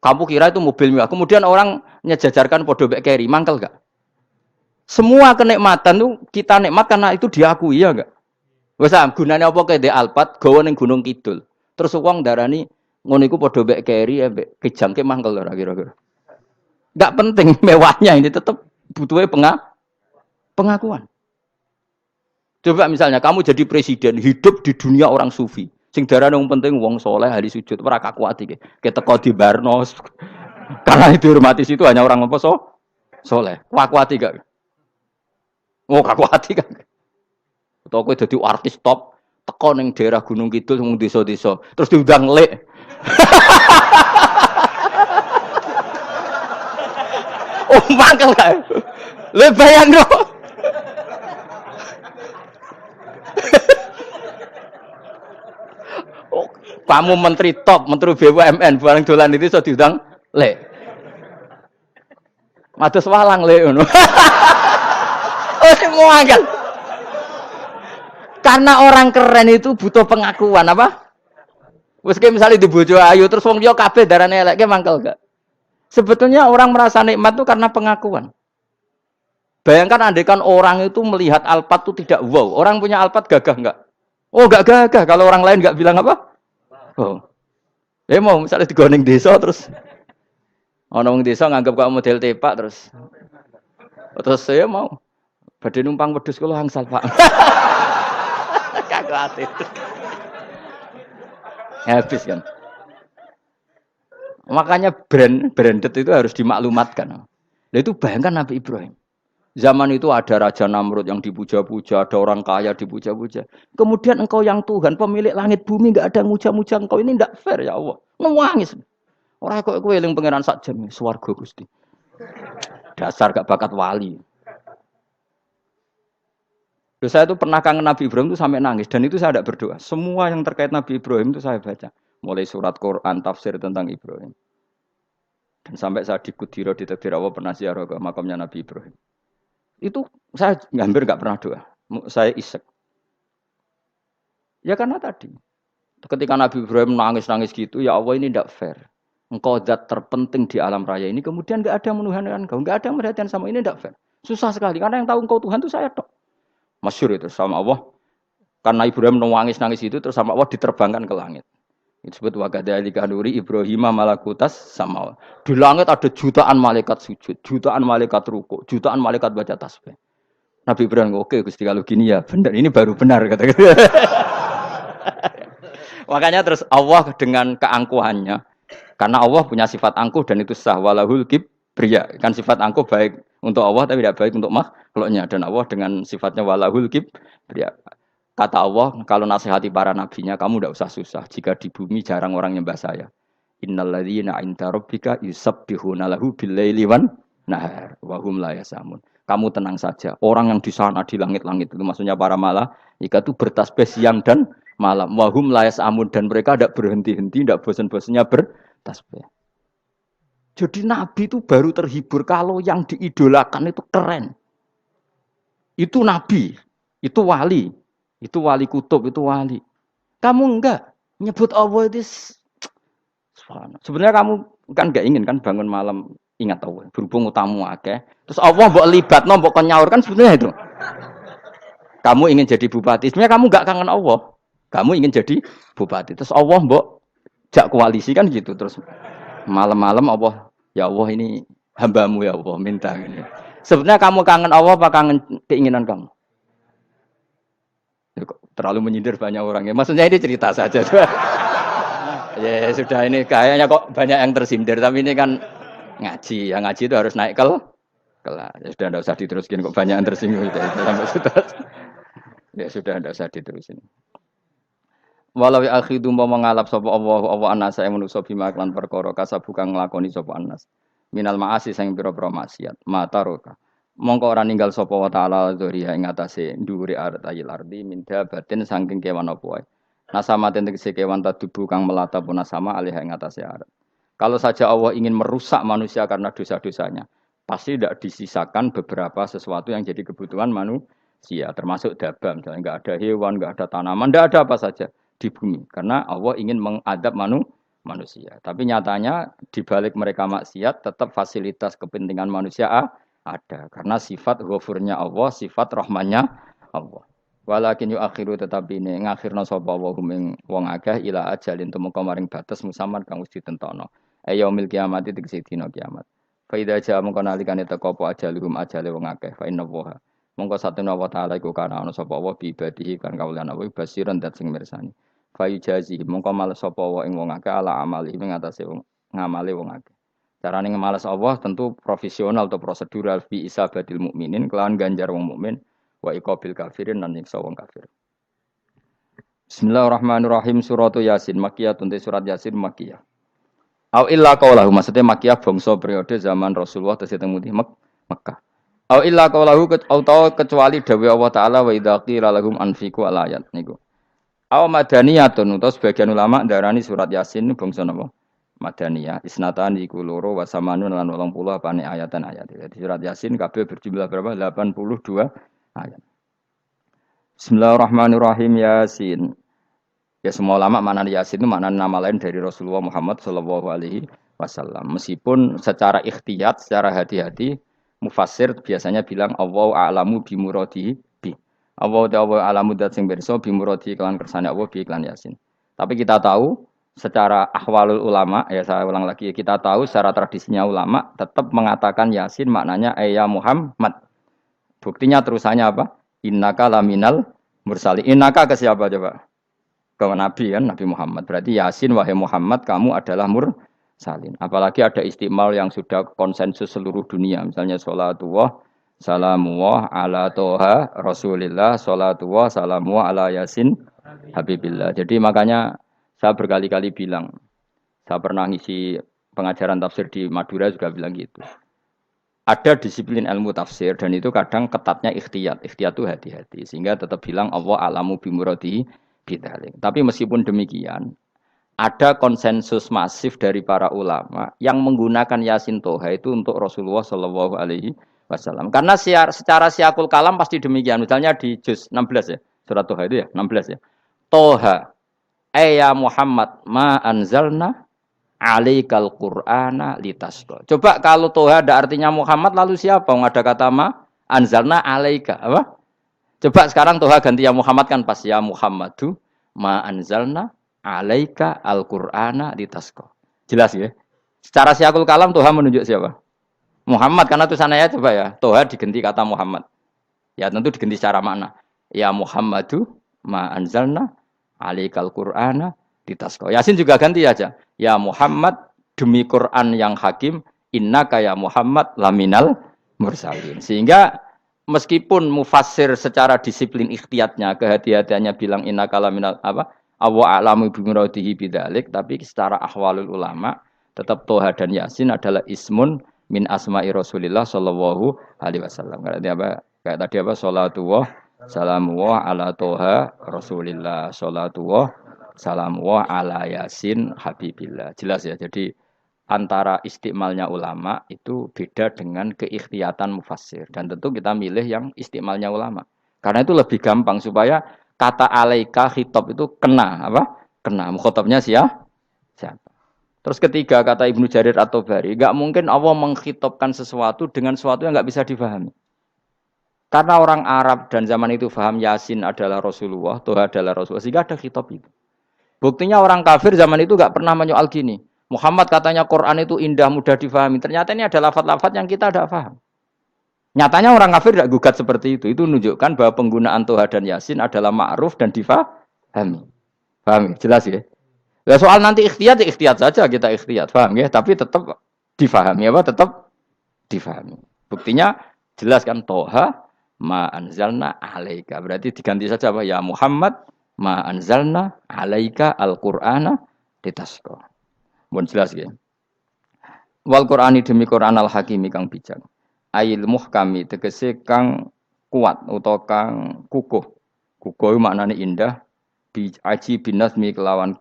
Kamu kira itu mobil mewah. Kemudian orang nyejajarkan podo mek keri, mangkel gak? Semua kenikmatan tuh kita nikmat karena itu diakui ya enggak? Wes gunane apa kaya ndek Alphard gawa ning Gunung Kidul. Terus wong darani ngono iku podo mek keri ambek kejangke mangkel ora kira-kira. Enggak penting mewahnya ini tetap butuhnya pengakuan. Coba misalnya kamu jadi presiden, hidup di dunia orang sufi. Sing darane wong penting wong soleh ahli sujud ora kakuati ki. Keteko di Barnos. Karena dihormati situ hanya orang apa soleh. Kakuati gak? Oh, kakuati kan. Utawa kowe dadi artis top, teko ning daerah Gunung Kidul mung desa-desa, terus diundang lek. Oh, mangkel gak? Le bayangno. Kamu menteri top, menteri BUMN, barang dolan itu sudah diundang, le. Mados walang le ngono. Oh, semua kan. Karena orang keren itu butuh pengakuan apa? Wes misalnya di bojo ayu terus wong liya kabeh darane elek mangkel gak? Sebetulnya orang merasa nikmat itu karena pengakuan. Bayangkan andekan orang itu melihat Alphard itu tidak wow. Orang punya Alphard gagah enggak? Oh, enggak gagah kalau orang lain enggak bilang apa? Oh. Mau misalnya di goning desa terus orang desa nganggap kamu model tepak terus saya mau Badhe numpang wedhus kula angsal, Pak. Kagak ati. Habis kan. Makanya branded itu harus dimaklumatkan. Nah itu bayangkan Nabi Ibrahim. Zaman itu ada Raja Namrud yang dipuja-puja, ada orang kaya dipuja-puja. Kemudian engkau yang Tuhan, pemilik langit bumi, enggak ada muja-muja engkau. Ini enggak fair ya Allah. Nangis. Orang kok kowe eling pangeran sak jam, swarga Gusti. Dasar gak bakat wali. Terus saya itu pernah kangen Nabi Ibrahim itu sampai nangis dan itu saya tidak berdoa. Semua yang terkait Nabi Ibrahim itu saya baca. Mulai surat Quran, tafsir tentang Ibrahim. Dan sampai saya di Kudiro di Takdir Allah pernah ziarah ke makamnya Nabi Ibrahim. Itu saya hampir nggak pernah doa. Saya isek. Ya karena tadi. Ketika Nabi Ibrahim nangis-nangis gitu, ya Allah ini tidak fair. Engkau zat terpenting di alam raya ini. Kemudian nggak ada menuhankan engkau. Nggak ada merhatian sama ini tidak fair. Susah sekali. Karena yang tahu engkau Tuhan itu saya tok. Masyhur itu sama Allah. Karena Ibrahim nangis-nangis itu terus sama Allah diterbangkan ke langit. Itu disebut wakadzalika nuri Ibrahim malakutas sama. Di langit ada jutaan malaikat sujud, jutaan malaikat rukuk, jutaan malaikat baca tasbih. Nabi Ibrahim oke Gusti kalau gini ya benar, ini baru benar kata. Makanya terus Allah dengan keangkuhannya, karena Allah punya sifat angkuh dan itu sah walahul kibriya. Kan sifat angkuh baik untuk Allah tapi tidak baik untuk makhluknya, dan Allah dengan sifatnya walahul kibriya. Kata Allah, kalau nasihati para nabinya, kamu tidak usah susah. Jika di bumi jarang orang nyembah saya. Innalladzina 'inda rabbika yusabbihuna lahu bil-laili wan nahar wa hum la yasamun. Kamu tenang saja. Orang yang di sana di langit-langit itu maksudnya para malaikat itu bertasbih siang dan malam. Wa hum la yasamun, dan mereka tidak berhenti-henti, tidak bosan-bosannya bertasbih. Jadi nabi itu baru terhibur kalau yang diidolakan itu keren. Itu nabi, itu wali. Itu wali kutub, itu wali. Kamu enggak nyebut Allah itu. Sebenarnya kamu kan enggak ingin kan bangun malam ingat Allah. Berhubung utamu akeh. Terus Allah mbok libatno, mbok nyaur kan sebenarnya itu. Kamu ingin jadi bupati. Sebenarnya kamu enggak kangen Allah. Kamu ingin jadi bupati. Terus Allah mbok jak koalisi kan gitu. Terus malam-malam Allah, ya Allah ini hambamu ya Allah minta ini. Sebenarnya kamu kangen Allah apa kangen keinginan kamu? Terlalu menyindir banyak orang ya. Maksudnya ini cerita saja. Ya sudah ini kayaknya kok banyak yang tersindir. Tapi ini kan ngaji. Yang ngaji itu harus naik kelas. Ya sudah tidak usah diteruskin kok banyak yang tersinggung. Ya sudah tidak usah diterusin. Walau akhidu mau mengalap sapa Allah anasa yang manusa bima lan perkara kasabu kang nglakoni sapa anas. Minal maasi sing pira-pira maksiat. Mataroka. Mongko ora ninggal sapa wa taala dzuriya ing atase dhuwure artayil ardi minda batin saking kewan apa wae. Nasama tegese kewan tadubu kang melata puna sama alih ing atase arat. Kalau saja Allah ingin merusak manusia karena dosa-dosanya, pasti tidak disisakan beberapa sesuatu yang jadi kebutuhan manusia, termasuk dabam, misalnya enggak ada hewan, enggak ada tanaman, enggak ada apa saja di bumi karena Allah ingin mengadab manusia. Tapi nyatanya di balik mereka maksiat tetap fasilitas kepentingan manusia ada karena sifat ghafurnya Allah, sifat rahmannya Allah. Walakin yuakhiru tetapi ini ngakhirna sapa wa hum wong akeh ila ajalin tumeka maring batas musamman kang wis ditentokno. Yaumil kiamat tegese dina kiamat. Fa idza jaa mongko nalikane teka apa ajaluhum ajale wong akeh fa inna wa mongko satuna wa taala iku kana ana sapa wa bi ibadihi kan kawulan apa basiran dat sing mirsani. Fa yujazi mongko males sapa wa ing wong akeh ala amali ing atase wong ngamale wong akeh. Carane ngemalas Allah tentu profesional atau prosedural fi isabatil mukminin kelawan ganjar wong mukmin wa iqabil kafirin lan nyiksa wong kafir. Bismillahirrahmanirrahim surat Yasin Makkiyah tunte surat Yasin Makkiyah. Au illa qaulahu maksudnya Makkiyah bangsa periode zaman Rasulullah tesih teng Mekah. Au illa qaulahu kecuali dawuh Allah taala wa idza qila lahum anfiqu alayat niku. Au madaniyatun utawa sebagian ulama ndarani surat Yasin bangsa napa? Madaniyah isnatan iku loro wa samanun lan 80 apane ayatan-ayat. Jadi surat Yasin kabeh berjumlah berapa? 82 ayat. Bismillahirrahmanirrahim Yasin. Ya semua ulama makna Yasin itu makna nama lain dari Rasulullah Muhammad sallallahu alaihi wasallam. Meskipun secara ikhtiyat, secara hati-hati mufassir biasanya bilang Allahu a'lamu bi muradihi bi. Allahu a'lamu dat sing pirsa bi muradihi kelan kersane Allah bi iklan Yasin. Tapi kita tahu secara ahwalul ulama, ya saya ulang lagi, kita tahu secara tradisinya ulama tetap mengatakan Yasin maknanya ya Muhammad. Buktinya terusannya apa? Innaka laminal mursalin. Innaka ke siapa coba? Ke Nabi kan, Nabi Muhammad. Berarti Yasin wahai Muhammad kamu adalah mursalin. Apalagi ada istimal yang sudah konsensus seluruh dunia. Misalnya sholatullah, salamullah ala toha rasulillah, sholatullah, salamullah ala Yasin habibillah. Jadi makanya saya berkali-kali bilang, saya pernah ngisi pengajaran tafsir di Madura juga bilang gitu. Ada disiplin ilmu tafsir dan itu kadang ketatnya ikhtiyat. Ikhtiyat itu hati-hati. Sehingga tetap bilang Allah alamu bimuradihi bidzalik. Tapi meskipun demikian, ada konsensus masif dari para ulama yang menggunakan Yasin Toha itu untuk Rasulullah Shallallahu Alaihi Wasallam. Karena secara siakul kalam pasti demikian. Misalnya di juz 16 ya, surat Toha itu ya, 16 ya. Toha, ya Muhammad, ma anzalna alaikal Qur'ana litasqa. Coba kalau Toha ada artinya Muhammad lalu siapa? Ada kata ma anzalna alaika. Apa? Coba sekarang Toha ganti ya Muhammad kan pas ya Muhammadu ma anzalna alaika al-Qur'ana litasqa. Jelas ya? Secara siakul kalam Toha menunjuk siapa? Muhammad karena tulisannya coba ya. Toha diganti kata Muhammad. Ya tentu diganti secara makna. Ya Muhammadu ma anzalna alaikal Qur'ana litasqa. Yasin juga ganti aja. Ya Muhammad demi Quran yang hakim innaka ya Muhammad laminal mursalin. Sehingga meskipun mufassir secara disiplin ikhtiyatnya kehati-hatiannya bilang innaka laminal apa awa a'lamu bimuradihi bidzalik, tapi secara ahwalul ulama tetap Toha dan Yasin adalah ismun min asma'i Rasulillah sallallahu alaihi wasallam. Kayak tadi apa salatullah salamullah ala Toha Rasulillah salatullah salamullah ala Yasin habibillah. Jelas ya. Jadi antara istimalnya ulama itu beda dengan keikhtiyatan mufassir. Dan tentu kita milih yang istimalnya ulama. Karena itu lebih gampang supaya kata alaika khitab itu kena apa? Kena. Mukhatabnya siapa? Terus ketiga kata Ibnu Jarir At-Tabari, enggak mungkin Allah mengkhitabkan sesuatu dengan sesuatu yang enggak bisa difahami. Karena orang Arab dan zaman itu paham Yasin adalah Rasulullah, Toha adalah Rasulullah, sehingga ada khitab itu. Buktinya orang kafir zaman itu enggak pernah menyoal gini. Muhammad katanya Quran itu indah, mudah difahami. Ternyata ini ada lafaz-lafaz yang kita tidak paham. Nyatanya orang kafir tidak gugat seperti itu. Itu menunjukkan bahwa penggunaan Toha dan Yasin adalah ma'ruf dan difahami. Paham ya? Jelas ya? Nah, soal nanti ikhtiyat saja kita ikhtiyat. Paham ya? Tapi tetap difahami. Apa? Tetap difahami. Buktinya jelas kan Toha ma anzalna alaika. Berarti diganti saja apa? Ya Muhammad ma anzalna alaika al-Qur'ana litasqa. Mun jelas ya. Wal Qur'ani demi Qur'an al-Hakimi kang bijak. Ail muhkami tegese kang kuat utawa kang kukuh. Kukuh maknane indah, bi aji binasmi kelawan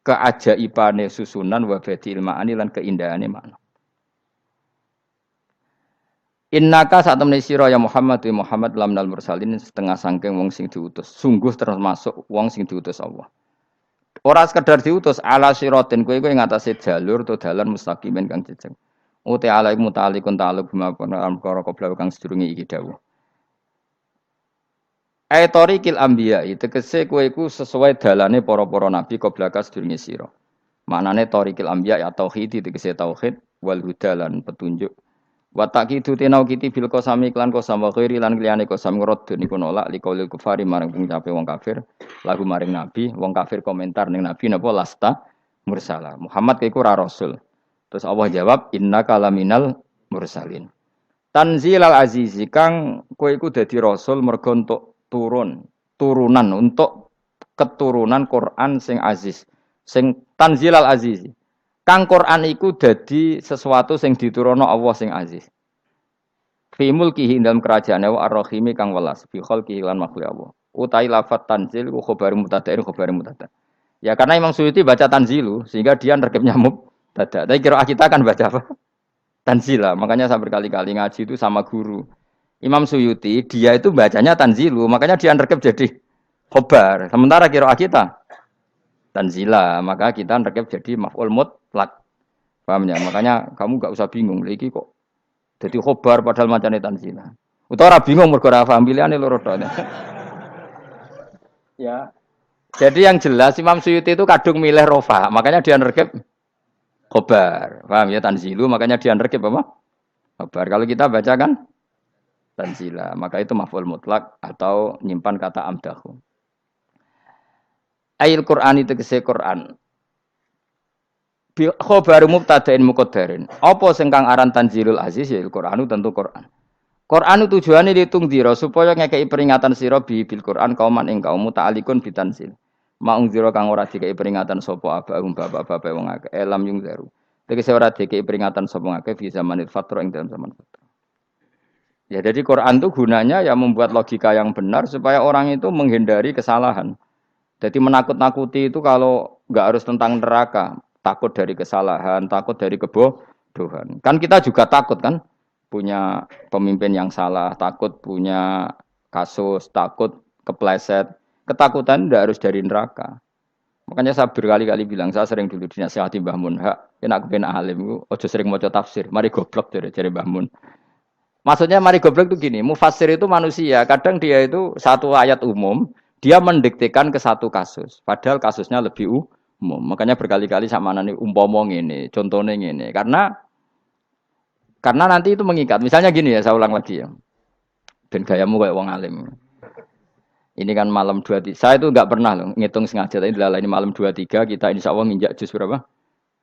keajaibane susunan wa badil ma'ani lan keindahane makna. Innaka saat temene sira ya Muhammad wa Muhammad lamnal mursalin setengah sangking wong sing diutus. Sungguh termasuk wong sing diutus Allah. Ora sekedar diutus ala siratin kowe ing atase jalur to dalan mustaqimin kang jejeg. Uti alaikum ta'alikun ta'aluk bima perkara qabla kang sedurunge iki dawuh. Aitorikil anbiya tegese kowe iku sesuai dalane para-para nabi qabla ka sedurunge sira. Maknane torikil anbiya ya tauhid tegese tauhid wal huda lan petunjuk. Wa taqidu tinau kiti bil qasami klan qasam wa ghairi lan liyane qasam ngrad niku nolak liqaulil kufari marang pengucape wong kafir lagu maring nabi wong kafir komentar ning nabi napa lasta mursala Muhammad iku ora rasul. Terus Allah jawab innaka laminal mursalin. Tanzilal azizi kang kowe iku dadi rasul mergo entuk turunan untuk keturunan Quran sing aziz sing tanzilal azizi. Kang Quran iku dadi sesuatu sing diturunno Allah sing aziz. Fi mulkihi dalam kerajaane wa ar-rahimi kang welas fi khalqihi lan makhluk Allah. Utai lafat tanzil ku khabar mubtada'in khabar mubtada'. Ya karena Imam Suyuti baca tanzilu sehingga dia nerkepnya mubtada'. Tapi kira kita kan baca apa? Tanzila. Makanya saya berkali-kali ngaji itu sama guru. Imam Suyuti dia itu bacanya tanzilu, makanya dia nerkep jadi khabar. Sementara kira kita tanzila, maka kita nerkep jadi maf'ul mutlaq. Paham ya? Makanya kamu enggak usah bingung iki kok dadi khobar padahal macane tanzila. Utawa ora bingung mergo ora paham pilihane loro tok. Ya. Jadi yang jelas Imam Suyuti itu kadung milih rofa, makanya dia nerkep khobar. Paham ya tanzilu, makanya dia nerkep apa? Khobar. Kalau kita baca kan tanzila. Maka itu maf'ul mutlak atau nyimpan kata amdahu. Ail Qur'an itu kese Qur'an. Bi khabaru mubtada'in muqaddarin. Apa sing kang aran tanzilul aziz ya Qur'anu tentu Qur'an. Qur'an tujuane ditung dira supaya ngekeki peringatan sira bil Qur'an kauman ing kaum muta'alikun bitanzil. Maung dira kang ora dikeki peringatan sapa abahum bapak-bapak wong akeh elam yung zaru. Tegese ora dikeki peringatan sapa akeh fi zamanil fatra ing dalam zaman fatra. Ya jadi Quran itu gunanya ya membuat logika yang benar supaya orang itu menghindari kesalahan. Jadi menakut-nakuti itu kalau nggak harus tentang neraka, takut dari kesalahan, takut dari kebodohan. Kan kita juga takut kan punya pemimpin yang salah, takut punya kasus, takut kepleset. Ketakutan tidak harus dari neraka. Makanya saya berkali-kali bilang, saya sering dulu dinasihati Mbah Mun, enak kepen alim, ojo sering maca tafsir, mari goblok dari Mbah Mun. Maksudnya mari goblok itu gini, mufassir itu manusia, kadang dia itu satu ayat umum, dia mendiktekan ke satu kasus, padahal kasusnya lebih umum. Makanya berkali-kali sama nani umpama ngene, contohnya ngene, karena nanti itu mengikat. Misalnya gini ya, saya ulang lagi ya. Ben gayamu kayak wong alim. Ini kan malam 23. Saya itu enggak pernah loh ngitung sengaja, tapi ini malam 23 kita insya Allah nginjak juz berapa?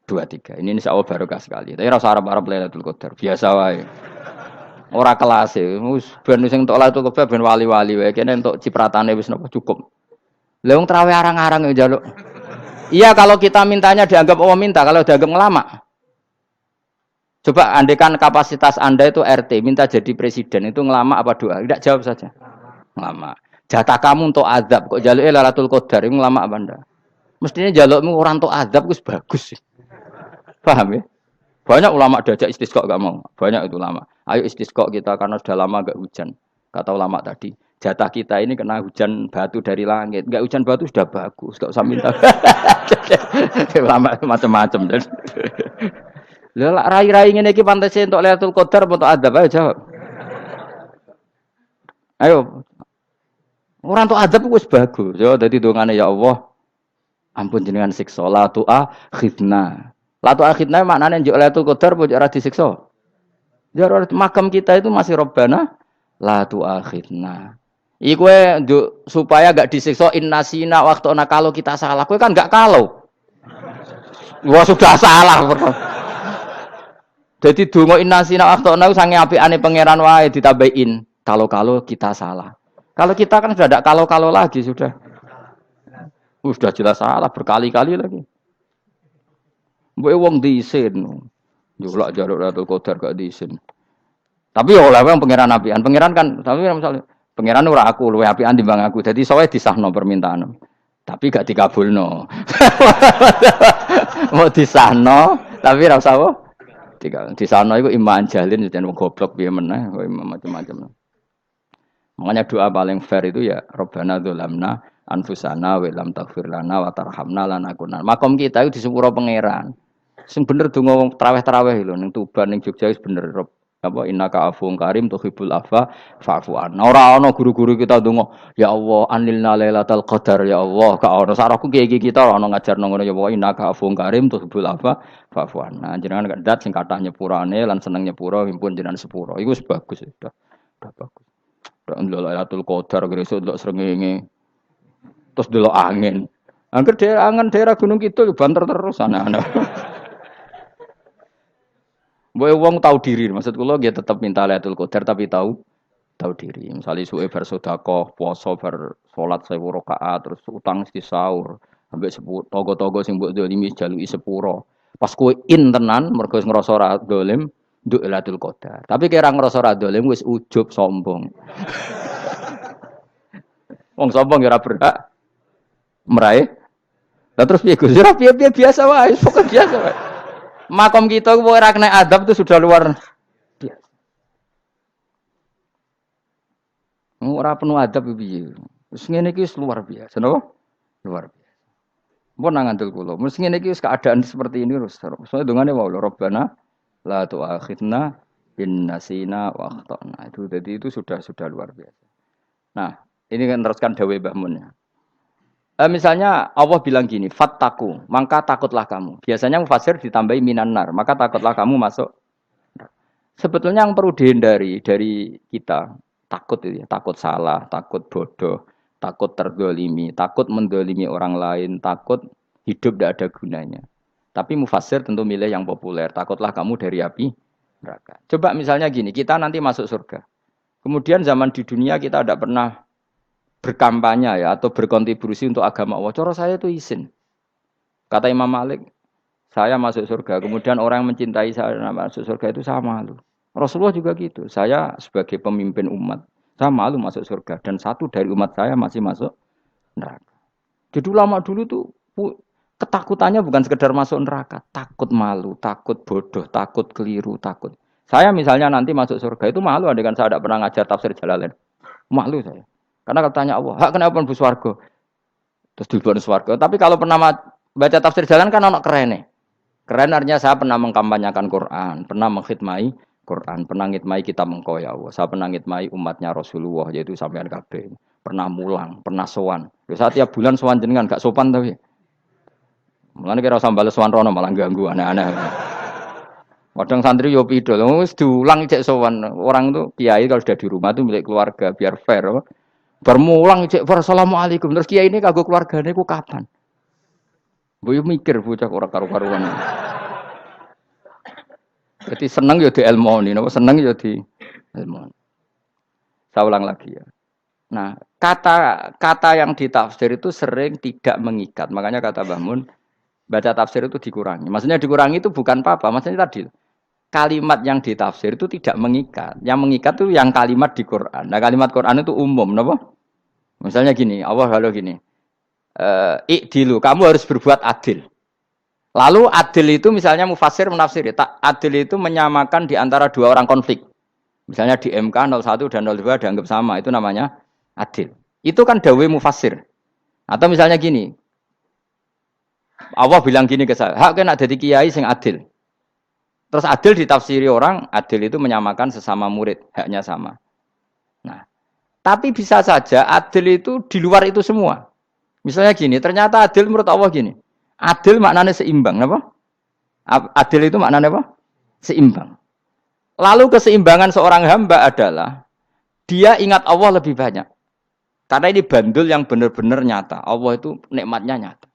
23. Ini insya Allah barokah sekali. Tapi rasa Arab-Arab Lailatul Qadar, biasa wae. Ora kelas e, wis ben sing entuk Lailatul Qadar ben wali-wali wae, kene entuk cipratane wis napa cukup. Lah wong trawe arang-arang yo njaluk. Iya kalau kita mintanya dianggap Allah minta, kalau dianggap ngelama. Coba andekan kapasitas Anda itu RT, minta jadi presiden, itu ngelama apa doa? Tidak jawab saja. Ngelama. Jatah kamu untuk azab, kok jaluk Lailatul Qadar, itu ngelama apa Anda? Mestinya jalukmu orang untuk azab, itu bagus sih. Paham ya? Banyak ulama diajak istisqa gak mau. Banyak itu ulama. Ayo istisqa kita karena sudah lama gak hujan. Kata ulama tadi, jatah kita ini kena hujan batu dari langit. Gak hujan batu sudah bagus, gak usah minta. Ulama macam-macam. Lah rai-rai ngene iki pantese entuk Lailatul Qadar apa entuk azab? Ayo jawab. Ayo. Orang entuk azab wis bagus. Yo dadi dongane ya Allah. Ampun jenengan siksa la tu'a khidna. La tu'a khidna maknane njuk Lailatul Qadar apa ora disiksa? Ya makam kita itu masih Rabbana la tu'a khidna. Iku njuk supaya gak disiksa innasina waktu kalau kita salah. Kowe kan gak kalau. Wah sudah salah. Jadi donga innasina akhtana sange apikane pangeran wae ditambahin kalau kita salah. Kalau kita kan sudah tidak kalau lagi sudah. Sudah jelas salah berkali-kali lagi. Mbok wong diisin. Njulak jaluk Lailatul Qadar gak diisin. Tapi oleh wong pangeran apian. Pangeran kan tapi misalnya pangeran ora aku luwe apian timbang aku. Jadi sowe disahno permintaan. Tapi gak dikabulno. Mau disahno tapi ora usah apa? Di sana itu iman jalin dan goblok piye meneh macam-macam. Makanya doa paling fair itu ya Rabbana dzalamna anfusana wa lam taghfir lana wa tarhamna lanakunanna. Makom kita itu di sepuro pangeran. Sing bener donga wong traweh-traweh lho ning Tuban ning Jogja wis bener apa innaka afuwun karim tuhibbul afwa fa'fu anna. Ora ana guru-guru kita donga ya Allah anilna lailatul qadar ya Allah ka ono saraku kiye kita ono ngajarno ngono ya Allah innaka afuwun karim tuhibbul afwa fa'fu anna. Jenengan kandat sing kathah nyepurane lan seneng nyepuro himpun jenengan sepuro. Iku wis bagus sudah bagus. Lailatul Qadar gresuk ndelok srengenge. Terus ndelok angin. Angger daerah Gunung Kidul banter terus ana-ana. Mbok wong tahu diri, maksud kula nggih tetep minta Lailatul Qadar tapi tahu diri. Misale suwe bar sedekah, puasa bar salat 1000 rakaat, terus utang mesti sahur, ambek togo-togo sing mbok dolimi jaluki sepuro. Pas kowe tenan mergo ngrasa ora dolim, nduk Lailatul Qadar. Tapi kira ngrasa ora dolim wis ujub sombong. Wong sombong ya ora berhak meraih. Lah terus piye Gus? Ora piye-piye biasa wae, pokoke biasa wae. Makom kita ora kena adab itu sudah luar biasa. Ora penuh adab piye. Wis ngene iki luar biasa, napa? Luar biasa. Mun nang ngandel kula, mesti ngene iki keadaan seperti ini terus. Soale dongane wae Rabbana la tu'akhidna in nasina wa akhtana. Itu jadi itu sudah luar biasa. Nah, ini kan teruskan dawuh Mbah Mun ya. Misalnya Allah bilang gini, fattaku, maka takutlah kamu. Biasanya mufasir ditambahi minan nar, maka takutlah kamu masuk. Sebetulnya yang perlu dihindari dari kita takut itu ya, takut salah, takut bodoh, takut terdolimi, takut mendolimi orang lain, takut hidup tidak ada gunanya. Tapi mufasir tentu milih yang populer. Takutlah kamu dari api neraka. Coba misalnya gini, kita nanti masuk surga. Kemudian zaman di dunia kita tidak pernah berkampanye ya atau berkontribusi untuk agama Allah. Cara saya itu izin. Kata Imam Malik, saya masuk surga. Kemudian orang yang mencintai saya masuk surga itu saya malu. Rasulullah juga gitu. Saya sebagai pemimpin umat, saya malu masuk surga. Dan satu dari umat saya masih masuk neraka. Jadi ulama dulu tuh ketakutannya bukan sekedar masuk neraka, takut malu, takut bodoh, takut keliru, takut. Saya misalnya nanti masuk surga itu malu, andai kan saya tidak pernah ngajar tafsir Jalalain. Malu saya. Karena kalau tanya Allah, hak kenapa pun swarga? Terus dibon swarga. Tapi kalau pernah baca tafsir Jalan kan anak keren nih. Keren artinya saya pernah mengkampanyakan Quran, pernah mengkhidmai Quran, pernah ngitmai kitab engkau ya Allah. Saya pernah ngitmai umatnya Rasulullah yaitu sampean kabeh. Pernah mulang, pernah sowan. Saya tiap bulan sowan jenengan gak sopan tapi. Mulane kira usah bales sowan rono malah ganggu aneh-aneh. Kadang santri yo pidol, wis diulang cek sowan. Orang itu kiai kalau sudah di rumah itu milik keluarga biar fair. Bermulang cek assalamualaikum. Terus kiai ini kagok keluargane ku kapan? Boyo mikir bocah ora karu-karuan. Jadi seneng ya di ilmoni, napa seneng ya di ilmoni. Saya ulang lagi ya. Nah, kata yang ditafsir itu sering tidak mengikat. Makanya kata Mbah Mun, baca tafsir itu dikurangi. Maksudnya dikurangi itu bukan apa-apa. Maksudnya tadi kalimat yang ditafsir itu tidak mengikat. Yang mengikat itu yang kalimat di Quran. Nah, kalimat Quran itu umum, napa? Misalnya gini, Allah halo gini. Ikdilu, kamu harus berbuat adil. Lalu adil itu misalnya mufasir menafsiri, adil itu menyamakan di antara dua orang konflik. Misalnya di MK 01 dan 02 dianggap sama, itu namanya adil. Itu kan dawe mufasir. Atau misalnya gini, Allah bilang gini ke saya, hak kena jadi kiai sing adil. Terus adil ditafsiri orang, adil itu menyamakan sesama murid, haknya sama. Nah, tapi bisa saja adil itu di luar itu semua. Misalnya gini, ternyata adil menurut Allah gini. Adil maknanya seimbang, apa? Adil itu maknanya apa? Seimbang. Lalu keseimbangan seorang hamba adalah dia ingat Allah lebih banyak. Karena ini bandul yang benar-benar nyata. Allah itu nikmatnya nyata.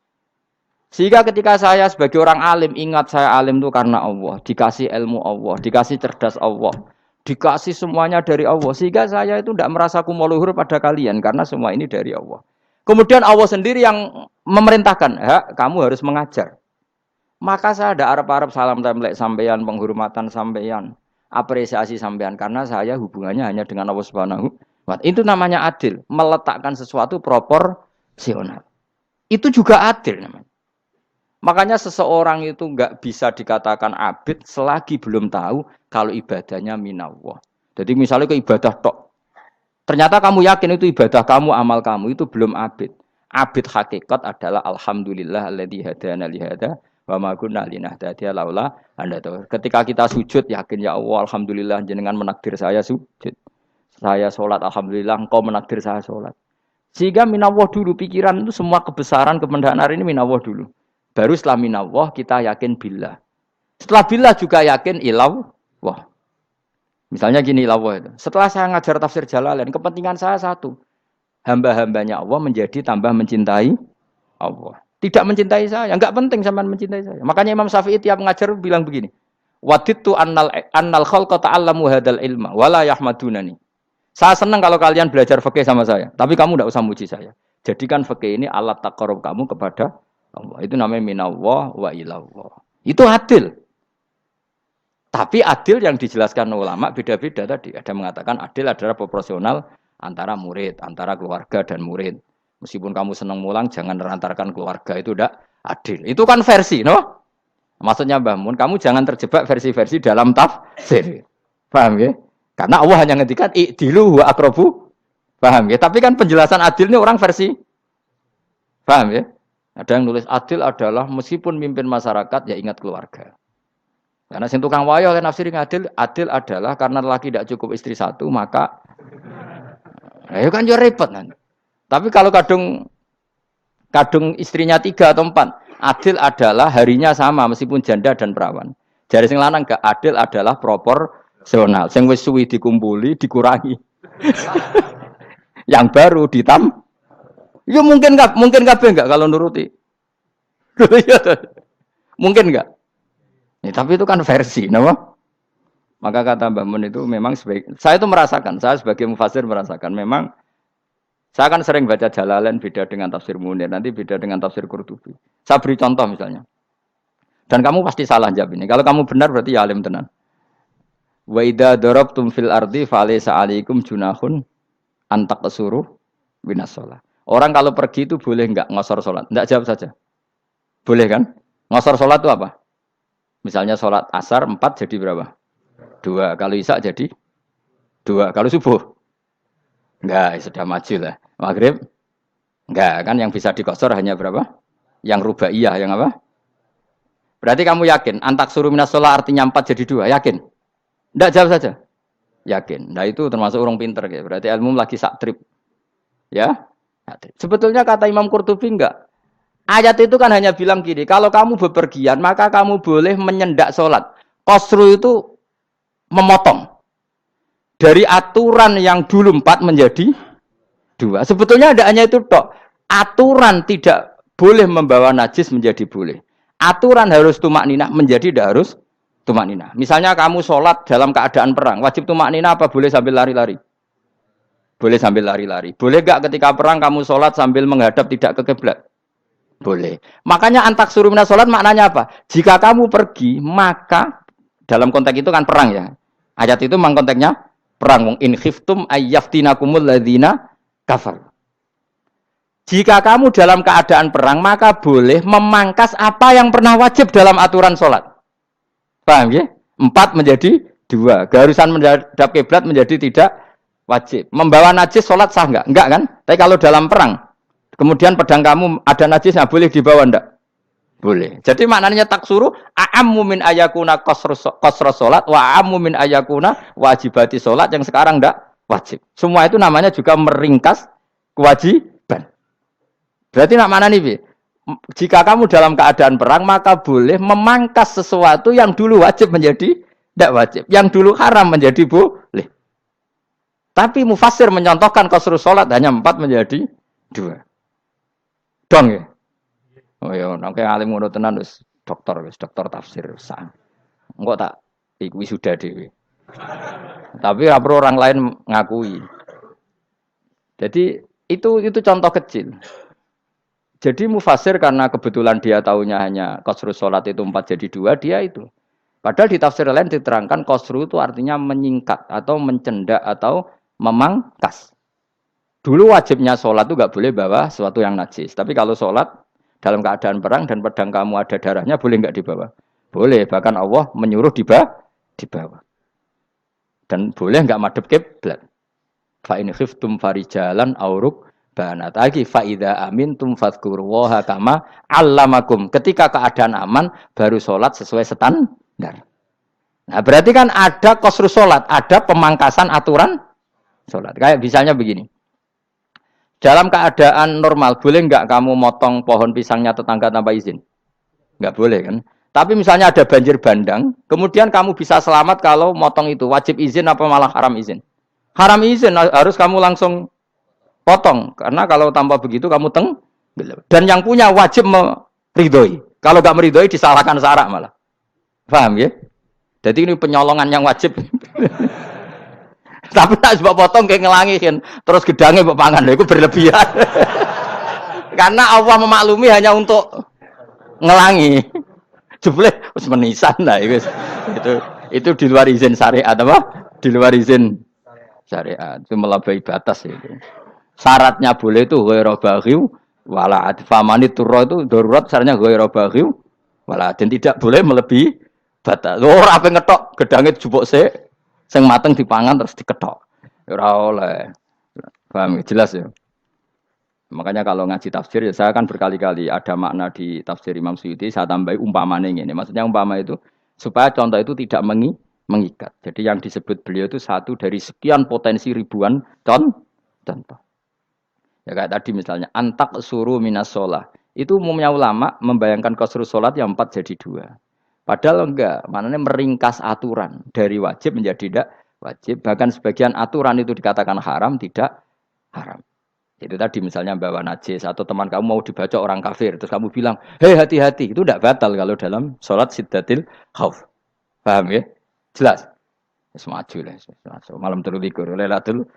Sehingga ketika saya sebagai orang alim ingat saya alim itu karena Allah, dikasih ilmu Allah, dikasih cerdas Allah, dikasih semuanya dari Allah. Sehingga saya itu tidak merasa kumuluhur pada kalian karena semua ini dari Allah. Kemudian Allah sendiri yang memerintahkan, kamu harus mengajar. Maka saya ada arep-arep salam templek sampeyan, penghormatan sampeyan, apresiasi sampeyan karena saya hubungannya hanya dengan Allah Subhanahu wa Ta'ala. Itu namanya adil, meletakkan sesuatu proporsional. Itu juga adil namanya. Makanya seseorang itu enggak bisa dikatakan abid selagi belum tahu kalau ibadahnya minallah. Jadi misalnya ke ibadah tok. Ternyata kamu yakin itu ibadah kamu, amal kamu itu belum abid. Abid hakikat adalah alhamdulillah alladzi hadana li hada wa ma kunna linahtadiya laula anda tahu. Ketika kita sujud yakin ya Allah alhamdulillah jenengan menakdir saya sujud. Saya salat alhamdulillah engkau menakdir saya salat. Sehingga minallah dulu pikiran itu semua kebesaran kemendahan ini minallah dulu. Baru setelah minallah kita yakin billah. Setelah billah juga yakin ilallah. Misalnya gini Allah itu. Setelah saya ngajar tafsir Jalalain, kepentingan saya satu. Hamba-hambanya Allah menjadi tambah mencintai Allah. Tidak mencintai saya, enggak penting sampean mencintai saya. Makanya Imam Syafi'i tiap ngajar bilang begini. Wadittu annal khalqa ta'allamu hadzal ilma wala yahmadunani. Saya senang kalau kalian belajar fikih sama saya, tapi kamu enggak usah muji saya. Jadikan fikih ini alat taqarrub kamu kepada Allah. Itu namanya minallah wa ilallah. Itu adil. Tapi adil yang dijelaskan ulama beda-beda tadi. Ada mengatakan adil adalah proporsional antara murid, antara keluarga dan murid. Meskipun kamu senang mulang, jangan merantarkan keluarga. Itu udah adil. Itu kan versi, no? Maksudnya Mbah Mun, kamu jangan terjebak versi-versi dalam tafsir. Paham ya? Karena Allah hanya ngendikan i'dilu wa aqrabu. Paham ya? Tapi kan penjelasan adil ini orang versi. Paham ya? Ada yang nulis adil adalah meskipun mimpin masyarakat ya ingat keluarga. Karena sing tukang wayo oleh nafsiri adil adalah karena laki tidak cukup istri satu maka ya kan yo repot kan. Tapi kalau kadung istrinya 3 atau 4, adil adalah harinya sama meskipun janda dan perawan. Jari sing lanang gak adil adalah proporsional. Zonal. Sing wis suwi dikumpuli dikurangi. Yang baru ya mungkin kabeh enggak kalau nuruti. Mungkin enggak? Ya, tapi itu kan versi, nama. Maka kata Mbah Mun itu memang saya itu merasakan, saya sebagai mufasir merasakan memang saya kan sering baca Jalalain beda dengan tafsir Munir, nanti beda dengan tafsir Qurtubi. Saya beri contoh misalnya. Dan kamu pasti salah jawab ini. Kalau kamu benar berarti ya alim tenan. Wa idza darabtum fil ardi falaysa 'alaikum junahun an taqsuru minas shalah. Orang kalau pergi itu boleh enggak ngosor salat? Enggak, jawab saja. Boleh kan? Ngosor salat itu apa? Misalnya salat asar 4 jadi berapa? 2. Kalau isya jadi 2. Kalau subuh? Enggak, sudah maju lah. Maghrib? Enggak, kan yang bisa dikosor hanya berapa? Yang rubaiyah, yang apa? Berarti kamu yakin antak suruh minas sholat artinya 4 jadi 2, yakin? Enggak, jawab saja. Yakin. Nah itu termasuk orang pinter ya. Berarti ilmu lagi sak trip. Ya? Sebetulnya kata Imam Qurtubi enggak. Ayat itu kan hanya bilang gini, kalau kamu bepergian maka kamu boleh menyendak sholat. Qasru itu memotong. Dari aturan yang dulu 4 menjadi 2. Sebetulnya ada hanya itu tok. Aturan tidak boleh membawa najis menjadi boleh. Aturan harus tumak ninah menjadi tidak harus tumak ninah. Misalnya kamu sholat dalam keadaan perang. Wajib tumak ninah apa boleh sambil lari-lari? Boleh sambil lari-lari. Boleh gak ketika perang kamu sholat sambil menghadap tidak ke kiblat? Boleh. Makanya antak suruh minas sholat maknanya apa? Jika kamu pergi maka dalam konteks itu kan perang ya. Ayat itu memang konteksnya perang. In khiftum ayyaftinakumul ladzina kafar. Jika kamu dalam keadaan perang maka boleh memangkas apa yang pernah wajib dalam aturan sholat. Paham ya? 4 menjadi 2. Keharusan menghadap kiblat menjadi tidak wajib. Membawa najis sholat sah enggak? Enggak kan? Tapi kalau dalam perang kemudian pedang kamu ada najisnya boleh dibawa enggak? Boleh. Jadi maknanya taksuru a'ammu min ayakuna qasra salat wa a'ammu min ayakuna wajibati salat yang sekarang enggak wajib. Semua itu namanya juga meringkas kewajiban. Berarti nak mana nih? Jika kamu dalam keadaan perang maka boleh memangkas sesuatu yang dulu wajib menjadi tidak wajib, yang dulu haram menjadi boleh. Tapi mufassir menyontohkan qasru salat hanya 4 menjadi 2. Dong ya. Oh ya, nek alim ngono tenan wis dokter tafsir sah. Engko tak iku sudah dhewe. Tapi ora perlu orang lain ngakui. Jadi itu contoh kecil. Jadi mufasir karena kebetulan dia taunya hanya qasru salat itu 4 jadi 2, dia itu. Padahal di tafsir lain diterangkan qasru itu artinya menyingkat atau mencendak atau memangkas. Dulu wajibnya sholat itu nggak boleh bawa sesuatu yang najis. Tapi kalau sholat dalam keadaan perang dan pedang kamu ada darahnya, boleh nggak dibawa? Boleh. Bahkan Allah menyuruh dibawa. Dan boleh nggak madhep kiblat. Fa in khiftum farijalan auruk banat. Lagi fa idza amintum fadhkurullaha kama 'allamakum. Ketika keadaan aman baru sholat sesuai standar. Nah berarti kan ada qasru sholat, ada pemangkasan aturan sholat. Kayak misalnya begini. Dalam keadaan normal, boleh nggak kamu motong pohon pisangnya tetangga tanpa izin? Nggak boleh kan? Tapi misalnya ada banjir bandang, kemudian kamu bisa selamat kalau motong itu. Wajib izin apa malah haram izin? Haram izin, harus kamu langsung potong. Karena kalau tanpa begitu kamu dan yang punya wajib meridhoi. Kalau nggak meridhoi disalahkan syarak malah. Paham ya? Jadi ini penyolongan yang wajib. Tapi tak sebab potong kayak ngelangihin, terus gedangnya mbok pangan, itu berlebihan. Karena Allah memaklumi hanya untuk ngelangi. Jebule wis menisan lah itu di luar izin syariat apa? Di luar izin syariat. Itu melampaui batas itu. Syaratnya boleh itu ghairu baghiw wala adfamani turra itu darurat syaratnya ghairu baghiw wala dan tidak boleh melebihi batas. Ora ape ngetok gedangnya jupuk sik. Sing mateng dipangan terus diketok. Ora oleh. Paham jelas ya. Makanya kalau ngaji tafsir ya saya kan berkali-kali ada makna di tafsir Imam Suyuti saya tambahi umpamanya ini. Maksudnya umpama itu supaya contoh itu tidak mengikat. Jadi yang disebut beliau itu satu dari sekian potensi ribuan contoh. Ya kayak tadi misalnya antak suruh minas sholah. Itu umumnya ulama membayangkan qasru sholat yang 4 jadi 2. Padahal enggak, maknanya meringkas aturan dari wajib menjadi tidak wajib. Bahkan sebagian aturan itu dikatakan haram, tidak haram. Itu tadi misalnya bawa najis atau teman kamu mau dibaca orang kafir, terus kamu bilang, hei hati-hati, itu tidak batal kalau dalam sholat siddatil khauf. Paham ya? Jelas? Semaju lah, malam terus likur, lelatul.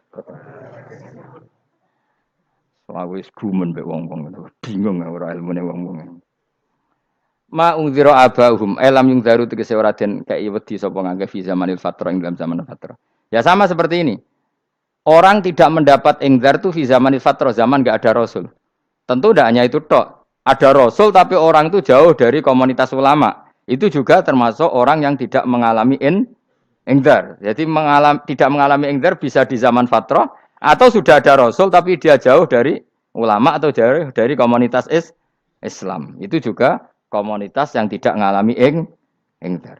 Soalnya wis gumen mbek wong-wong itu, bingung ora ilmune wong-wong. Ma ungzira abahum elam yung daru tegese ora den kei wedi sapa ngangge fi zamanil fatrah ing dalam zaman fatrah. Ya sama seperti ini. Orang tidak mendapat ingzar itu fi zamanil fatrah, zaman enggak ada rasul. Tentu tidak hanya itu tok. Ada rasul tapi orang itu jauh dari komunitas ulama. Itu juga termasuk orang yang tidak mengalami ingzar. Jadi tidak mengalami ingzar bisa di zaman fatrah atau sudah ada rasul tapi dia jauh dari ulama atau jauh dari komunitas Islam. Itu juga komunitas yang tidak mengalami ingzar.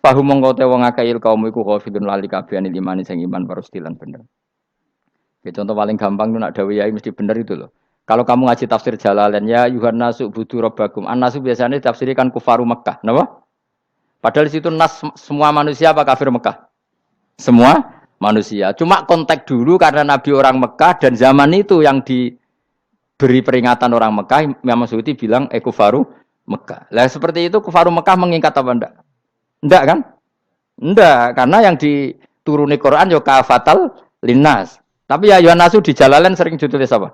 Fahum mongko te wong akeh kaum iku ghafilun lali kabehane imane sing iman parustilan bener. Ya, contoh paling gampang itu nak dawuh yai mesti bener itu loh. Kalau kamu ngaji tafsir Jalalain ya Yuhan nasu budu rabbakum. An-nasu biasanya tafsirikan kufaru Mekah, napa? Padahal di situ nas semua manusia apa kafir Mekah? Semua manusia. Cuma konteks dulu karena Nabi orang Mekah dan zaman itu yang diberi peringatan orang Mekah, Imam Suyuti bilang kufaru Mekah. Lah seperti itu kufaru Mekah mengikat apa enggak? Enggak kan? Enggak, karena yang dituruni Quran yo kafatal linnas. Tapi ya Yuhan nasu di Jalalain sering ditulis apa?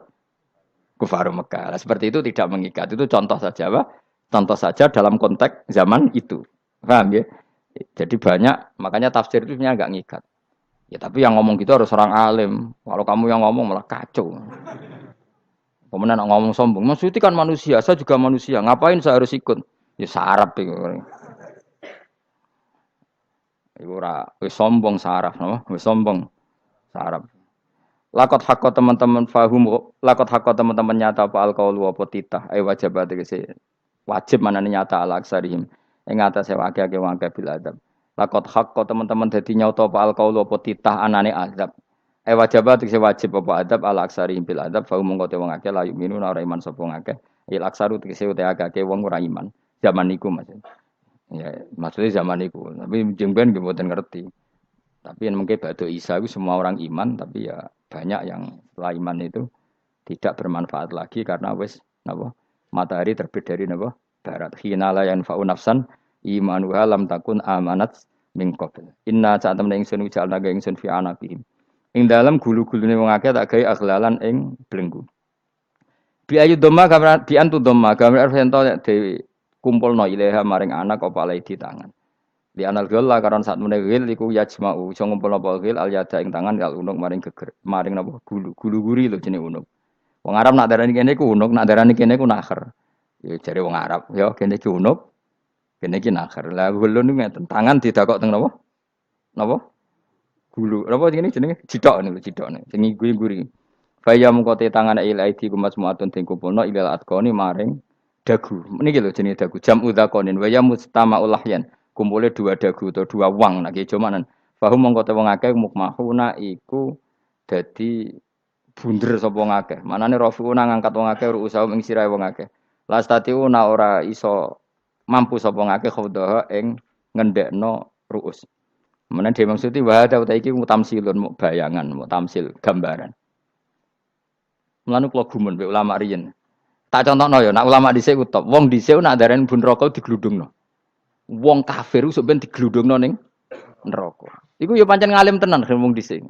Kufaru Mekah. Nah, seperti itu tidak mengikat. Itu contoh saja, Pak. Contoh saja dalam konteks zaman itu. Paham ya? Jadi banyak, makanya tafsir itu sebenarnya enggak ngikat. Ya tapi yang ngomong gitu harus orang alim. Kalau kamu yang ngomong malah kacau. Kemudian ngomong sombong. Maksudnya kan manusia, saya juga manusia. Ngapain saya harus ikut? Ya sarap itu. Iku ora wis sombong saraf, no? Wis sombong saraf. Lakot hakko teman-teman fahum, lakot hakko teman-teman nyata apa alqaulu apa titah, wajib tegese wajib manane nyata ala aksarihim. Ing atase akeh-akeh wong akeh bil adab. Lakot hakko teman-teman dadi nyata apa alqaulu apa titah anane azab. Wajib tegese wajib apa adab ala aksarihim bil adab, fahum mongko te wong akeh la yu'minu ora iman sapa akeh. Il aksaru tegese ute akeh wong ora iman. Zaman niku Mas. Ya, maksudnya zaman itu. Tapi jengben nggih mboten ngerti. Tapi yang mungkin Ba'da Isa itu semua orang iman, tapi ya banyak yang setelah iman itu tidak bermanfaat lagi karena wis napa? Matahari terbit dari napa? Barat. Hina la yanfa'u nafsan imanuha lam takun amanat min qabl. Inna saat temen ingsun ujalna ga ingsun fi anaqihim. Ing dalem gulu-gulune wong akeh tak gawe aghlalan ing belenggu. Bi ayu dhamma gambar bi antu dhamma gambar ento dewe kumpulno ilaha maring anak apa alai di tangan. Di anal gila karon saat menegil iku yajma'u iso ngumpulno apa gil al yada ing tangan kal unuk maring geger maring napa gulu guri lho jenenge unuk. Wong Arab nak darani kene iku unuk, nak darani kene iku nakher. Ya jare wong Arab, ya kene iki unuk, kene iki nakher. Lah gulu niku ngeten, tangan didakok teng napa? Napa? Gulu. Napa jenenge cidok niku cidokne. Sing guri-guri. Faya mengkote tangan ilaidi kumas muatun ting kumpulno ilal atqoni maring dagu. Niki lho jenenge dagu. Jam udzakonin wa ya mustama'ul lahyan. Kumpule dua dagu atau dua wang nek cumanan. Fahum mongko te wong akeh mukmahuna iku dadi bunder sapa wong akeh. Manane rafiuna ngangkat wong akeh ruusahum ing sirahe wong akeh. Lastatiuna ora iso mampu sapa wong akeh khawdaha ing ngendhekno ruus. Menan dhewe maksudi wa ta iki mutamsilun bayangan, mutamsil gambaran. Mulane kula gumun mbek ulama riyen. Tak contohno ya, nak ulama dhisik ku top. Wong dhisik nak darani bun neraka digludungno. Wong kafir sok ben digludungno ning neraka. Iku ya pancen ngalim tenan wong dhisik.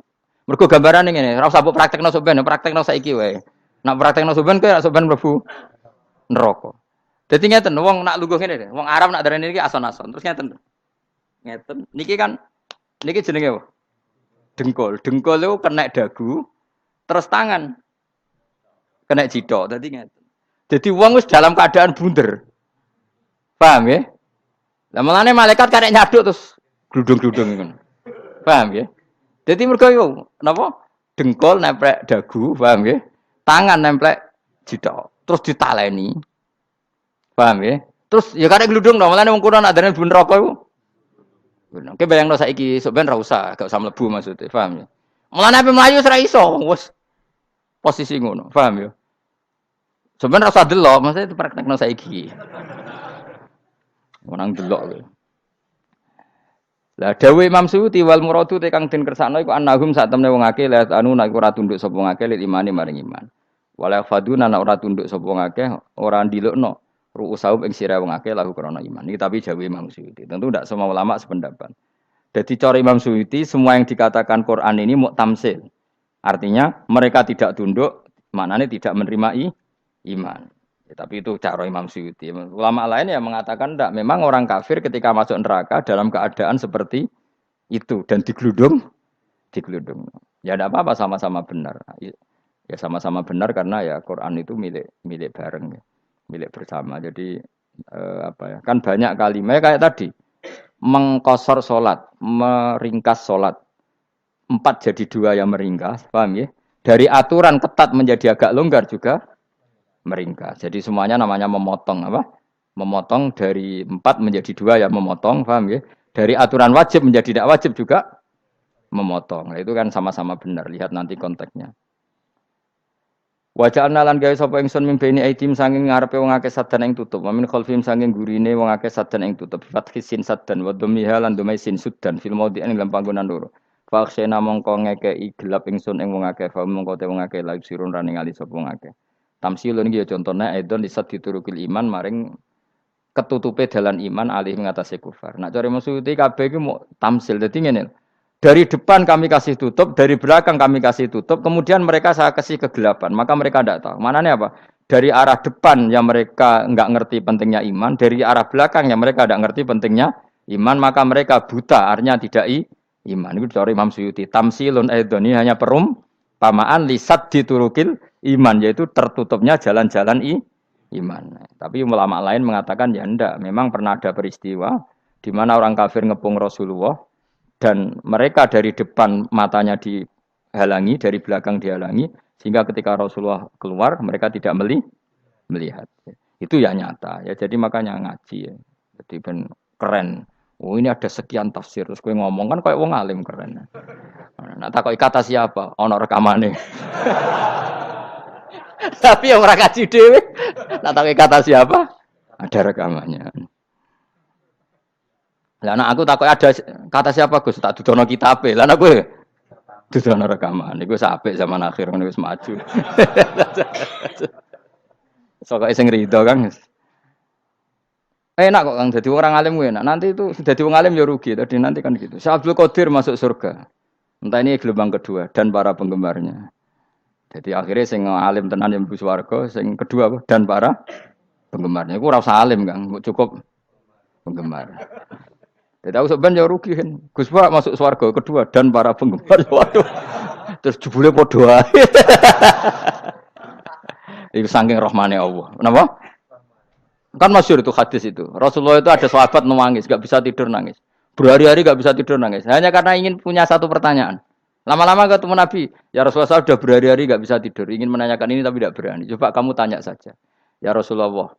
Mergo gambarane ngene, ora usah mbok praktekno sok ben, praktekno saiki wae. Nak praktekno sok ben kowe sok ben mlebu neraka. Dadi ngeten, wong nak lungguh ngene, wong Arab nak darani iki ason-ason. Terus ngeten. Ngeten. Niki jenenge apa? Dengkul. Dengkul itu kena dagu, terus tangan kena cidok. Dadi ngeten. Jadi wong wis dalam keadaan bunder. Paham ya? Lah malane malaikat karek nyaduk terus gludung-gludung ngono. Paham ya? Jadi mergo yo napa? Dengkul nemplek dagu, paham ya? Tangan nemplek cidok. Terus ditaleni. Paham ya? Terus ya karek gludung dong, malane wong kuno nak darane bun neraka iku. Oke bayangno saiki sok ben ra usah, gak usah mlebu maksudnya, paham ya? Mulane ape mlayu ora iso, wis posisi ngono, paham ya? Sebenarnya rasa delok, maksudnya itu praktekno saiki. Orang delok kowe. Lah dawuh Imam Suyuti wal muradu te kang den kersakno iku annahum sak temne wong akeh la anu nek ora tunduk sapa wong akeh lil imani maring iman. Wala faduna nek ora tunduk sapa wong akeh ora ndilukno ru'usahum ing sira wong akeh lahu krana iman. Iki tapi dawuh Imam Suyuti. Tentu tidak semua ulama sependapat. Jadi cara Imam Suyuti semua yang dikatakan Quran ini mau tamsil. Artinya mereka tidak tunduk, maknanya tidak menerima iman. Ya, tapi itu cara Imam Suyuti. Ulama lain yang mengatakan tidak. Memang orang kafir ketika masuk neraka dalam keadaan seperti itu dan digeludung. Ya tidak apa-apa sama-sama benar. Ya sama-sama benar karena ya Quran itu milik bareng, ya. Milik bersama. Jadi apa ya? Kan banyak kalimat kayak tadi mengkosor solat, meringkas solat. 4 jadi 2 yang meringkas, paham ya? Dari aturan ketat menjadi agak longgar juga meringkas. Jadi semuanya namanya memotong apa? Memotong dari 4 menjadi 2 ya memotong, paham ya? Dari aturan wajib menjadi tidak wajib juga memotong. Nah, itu kan sama-sama benar. Lihat nanti konteksnya. Waja'alna lan gawe sapa ingsun mimpeni aitim saking ngarepe wong akeh sadan ing tutup. Wa min khalfihim saking gurine wong akeh sadan ing tutup. Fathisin sadan wa dhammiha lan dhamai sin sudan fil maudhi'in ing panggonan loro. Faksena mongko ngekeki gelap ingsun ing wong akeh, fa mongko te wong akeh laib sirun ra ningali sapa wong akeh. Tamsilun iki ya contone aidon lisat diturukil iman maring ketutupe dalan iman alih ngatasi kufar. Nak cari maksud kabeh iki mau tamsil. Dadi ngene. Dari depan kami kasih tutup, dari belakang kami kasih tutup, kemudian mereka saya kasih kegelapan. Maka mereka tidak tahu. Mananya apa? Dari arah depan yang mereka enggak ngerti pentingnya iman, dari arah belakang yang mereka tidak ngerti pentingnya iman, maka mereka buta, artinya tidak iman. Itu dari Imam Suyuti. Tamsilun aidoni hanya perumpamaan lisat diturukil iman, yaitu tertutupnya jalan-jalan iman. Tapi ulama lain mengatakan ya enggak. Memang pernah ada peristiwa di mana orang kafir ngepung Rasulullah, dan mereka dari depan matanya dihalangi, dari belakang dihalangi, sehingga ketika Rasulullah keluar mereka tidak melihat. Itu ya nyata ya. Jadi makanya ngaji ya. Jadi ben keren. Oh ini ada sekian tafsir. Terus gue ngomong kan kayak wong alim keren. Nah takoi kata siapa? Ono rekamane. Tapi yang ora ngaji dhewe. Nah takoi kata siapa? Ada rekamannya. Lah anak aku takut ada kata siapa Gus tak dudono kitabe. Lah anak gue dudono rekaman. Iku apik zaman akhir ngono wis maju. Sokoke sing rido Kang. Enak kok Kang dadi orang alim gue enak. Nanti itu dadi wong alim ya rugi tadi nanti kan gitu. Syekh Abdul Qadir masuk surga. Entah ini gelombang kedua dan para penggemarnya. Jadi akhirnya sing alim tenan yang mlebu swarga, sing kedua apa? Dan para penggemarnya. Iku ora usah alim Kang, cukup penggemar. Tidak tahu sebenarnya rugi kan. Gus Pak masuk swarga kedua dan para penggemar. Waduh. Terus jebule padha ae. Itu saking rahmane Allah. Kenapa? Kan masyhur itu hadis itu. Rasulullah itu ada sahabat nangis, enggak bisa tidur nangis. Berhari-hari enggak bisa tidur nangis. Hanya karena ingin punya satu pertanyaan. Lama-lama ketemu Nabi, ya Rasulullah saya sudah berhari-hari enggak bisa tidur, ingin menanyakan ini tapi tidak berani. Coba kamu tanya saja. Ya Rasulullah,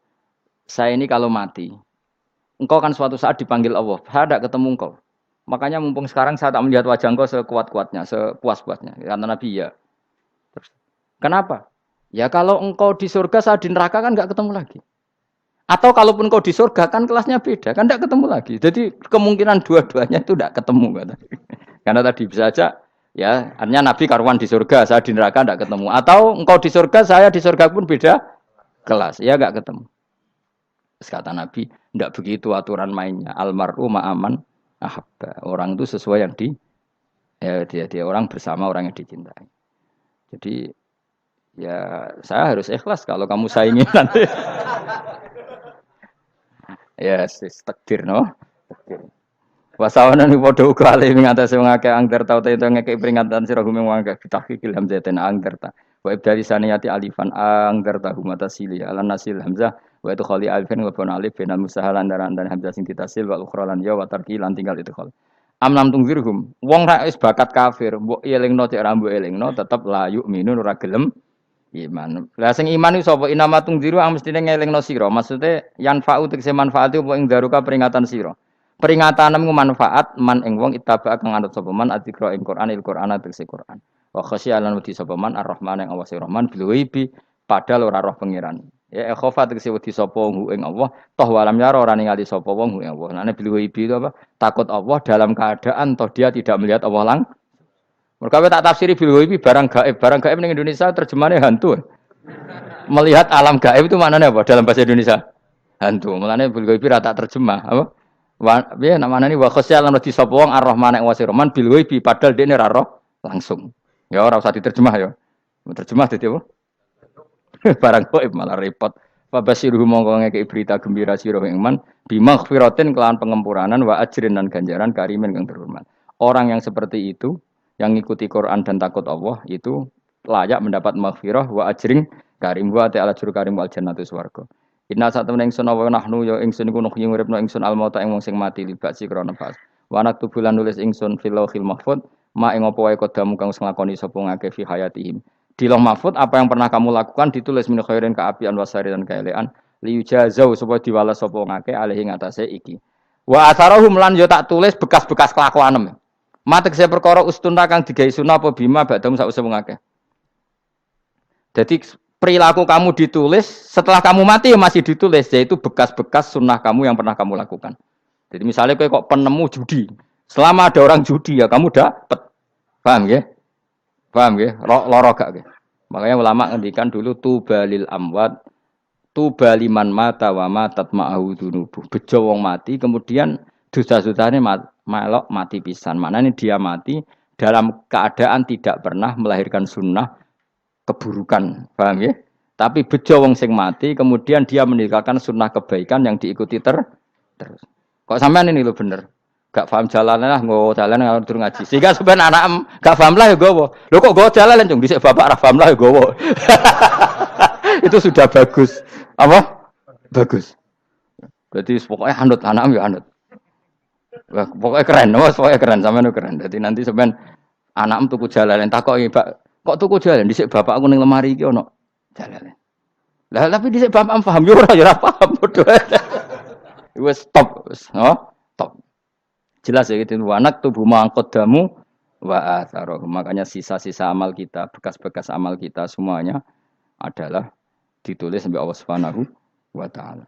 saya ini kalau mati, engkau kan suatu saat dipanggil Allah. Saya tidak ketemu engkau. Makanya mumpung sekarang saya tak melihat wajah engkau sekuat-kuatnya, sepuas-puasnya. Kata Nabi ya. Terus, kenapa? Ya kalau engkau di surga, saya di neraka kan enggak ketemu lagi. Atau kalaupun engkau di surga kan kelasnya beda, kan enggak ketemu lagi. Jadi kemungkinan dua-duanya itu enggak ketemu. Kata. Karena tadi bisa aja, ya artinya Nabi karuan di surga, saya di neraka enggak ketemu. Atau engkau di surga, saya di surga pun beda kelas. Ya enggak ketemu. Kata Nabi, tidak begitu aturan mainnya. Almaru ma'aman ahabba. Orang itu sesuai yang dia orang bersama orang yang dicintai. Jadi ya saya harus ikhlas kalau kamu saingi nanti. Ya takdir no. Takdir. Wasawana ni padha uga ale ngatasi wong akeh angger tau ta ngekek peringatan sira gumeng wong akeh bitahqiqil hamzatain angger ta. Wa ibdali saniyati alifan angger ta humata sili ala nasil hamzah wa itu khali alifan wa bon alif binal musahalan daran dan hamzah sing ditasil wa ukhra lan ya wa tarki lan tinggal itu khol. Amnam tungzirhum wong ra wis bakat kafir mbok elingno cek ra mbok elingno tetep la yu'minun ora gelem iman. Lah sing iman iku sapa inama tungziru mestine ngelingno sira. Maksude yan fa'u tegese manfaat apa ing daruka peringatan sira. Peringatanmu manfaat man ing wong ittaba kang anut sapa man adzikra ing Qur'anil Qur'ana tegese Qur'an. Wa khasyalan wedi sapa man ar-Rahman ing awase Rahman bil ghaibi padahal ora roh pangeran. Ya khofa tegese wedi sapa wong ing Allah, toh walam yara ora ningali sapa wong ing Allah. Nane bil ghaibi itu apa? Takut Allah dalam keadaan toh dia tidak melihat Allah lang. Mergo tak tafsiri bil ghaibi barang gaib. Barang gaib ning Indonesia terjemahannya hantu. Melihat alam gaib itu maknanya apa dalam bahasa Indonesia? Hantu. Mulane bil ghaibi ra tak terjemah, apa? Piye namane wa khosyal lan wedi sapa wong ar-rahman ing wasirman bil ghaibi padahal dene ra roh langsung. Ya ora usah diterjemah ya. Terjemah dadi apa? Barang gaib malah repot. Fabasiruhu mongko ngekeki berita gembira sira ing man bimaghfiratin kelawan pengempuranan wa ajrin dan ganjaran karimin kang terhormat. Orang yang seperti itu yang ngikuti Quran dan takut Allah itu layak mendapat maghfirah wa ajring karim wa ta'ala jur karim wal jannatu swarga. Inna satamna ingsun wa nahnu ya ingsun iku nuhyi uripna ingsun al mauta ing wong sing mati libasi krana pas. Wa naktubu lan nulis ingsun fil lauhil mahfuz ma ing apa wae kodamu kang wis nglakoni sapa ngake fi hayatihim. Di Lauh Mahfuz apa yang pernah kamu lakukan ditulis min khairin kaapian wasari dan kaelean liyujazau supaya diwales sapa ngake alih ing atase iki. Wa atharahum lan yo tak tulis bekas-bekas kelakuanem. Matek saya perkara ustuna kang digawe sunah apa bima badam sak usah ngake. Jadi perilaku kamu ditulis setelah kamu mati ya masih ditulis yaitu bekas-bekas sunnah kamu yang pernah kamu lakukan. Jadi misalnya kayak kok penemu judi, selama ada orang judi ya kamu dapat, paham ya? Paham ya? Loro gak ya? Makanya ulama ngendikan dulu tubalil amwat, tubaliman mata wa matat ma'ahu dunubuh. Bejo wong mati kemudian dosa-dosane melok mati pisan. Maknanya dia mati dalam keadaan tidak pernah melahirkan sunnah keburukan, paham ya? Tapi bejo wong sing mati, kemudian dia meninggalkan sunnah kebaikan yang diikuti terus. Kok sampean ini lo bener? Gak paham jalan lah, nggo jalan ngalor turun ngaji. Sehingga sebenarnya anak gak paham lah ya gowo. Lo kok gowo jalan cung? Dhisik bapak ra paham lah ya gowo. Itu sudah bagus. Apa? Bagus. Berarti pokoknya anut anak ya anut. Wah, pokoknya keren, pokoknya keren sampean keren. Jadi nanti sampean anak tuku jalan takoki, Pak, kok tuku jalan dhisik bapak aku ning lemari iki ono jalan. Lah tapi dhisik bapak paham yo ora paham padha. Wes stop, stop. Jelas ya gitu. Anak tubuh mangkodamu wa atharoh. Makanya sisa-sisa amal kita, bekas-bekas amal kita semuanya adalah ditulis sampai Allah Subhanahu wa taala.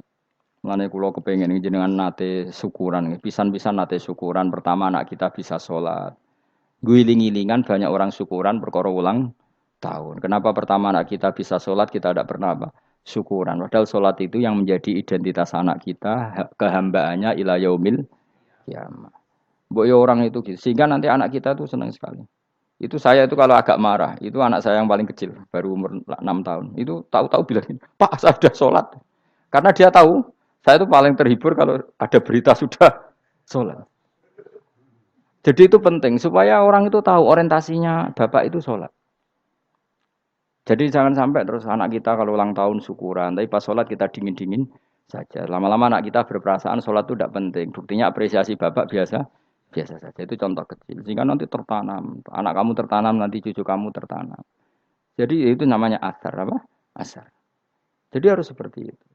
Mulane kula kepengin jenengan nate syukuran, pisan-pisan nate syukuran. Pertama anak kita bisa sholat. Guling-gilingan banyak orang syukuran perkara ulang tahun. Kenapa pertama anak kita bisa sholat kita tidak pernah apa? Syukuran. Padahal sholat itu yang menjadi identitas anak kita, kehambaannya ila yaumil kiamah. Mbok ya orang itu gitu. Sehingga nanti anak kita tuh senang sekali. Itu saya itu kalau agak marah, itu anak saya yang paling kecil, baru umur 6 tahun. Itu tahu-tahu bilang, "Pak, saya sudah sholat." Karena dia tahu, saya itu paling terhibur kalau ada berita sudah sholat. Jadi itu penting supaya orang itu tahu orientasinya bapak itu sholat. Jadi jangan sampai terus anak kita kalau ulang tahun syukuran, tapi pas sholat kita dingin-dingin saja. Lama-lama anak kita berperasaan sholat itu tidak penting. Buktinya apresiasi bapak biasa saja. Itu contoh kecil. Sehingga nanti tertanam. Anak kamu tertanam, nanti cucu kamu tertanam. Jadi itu namanya asar apa? Asar. Jadi harus seperti itu.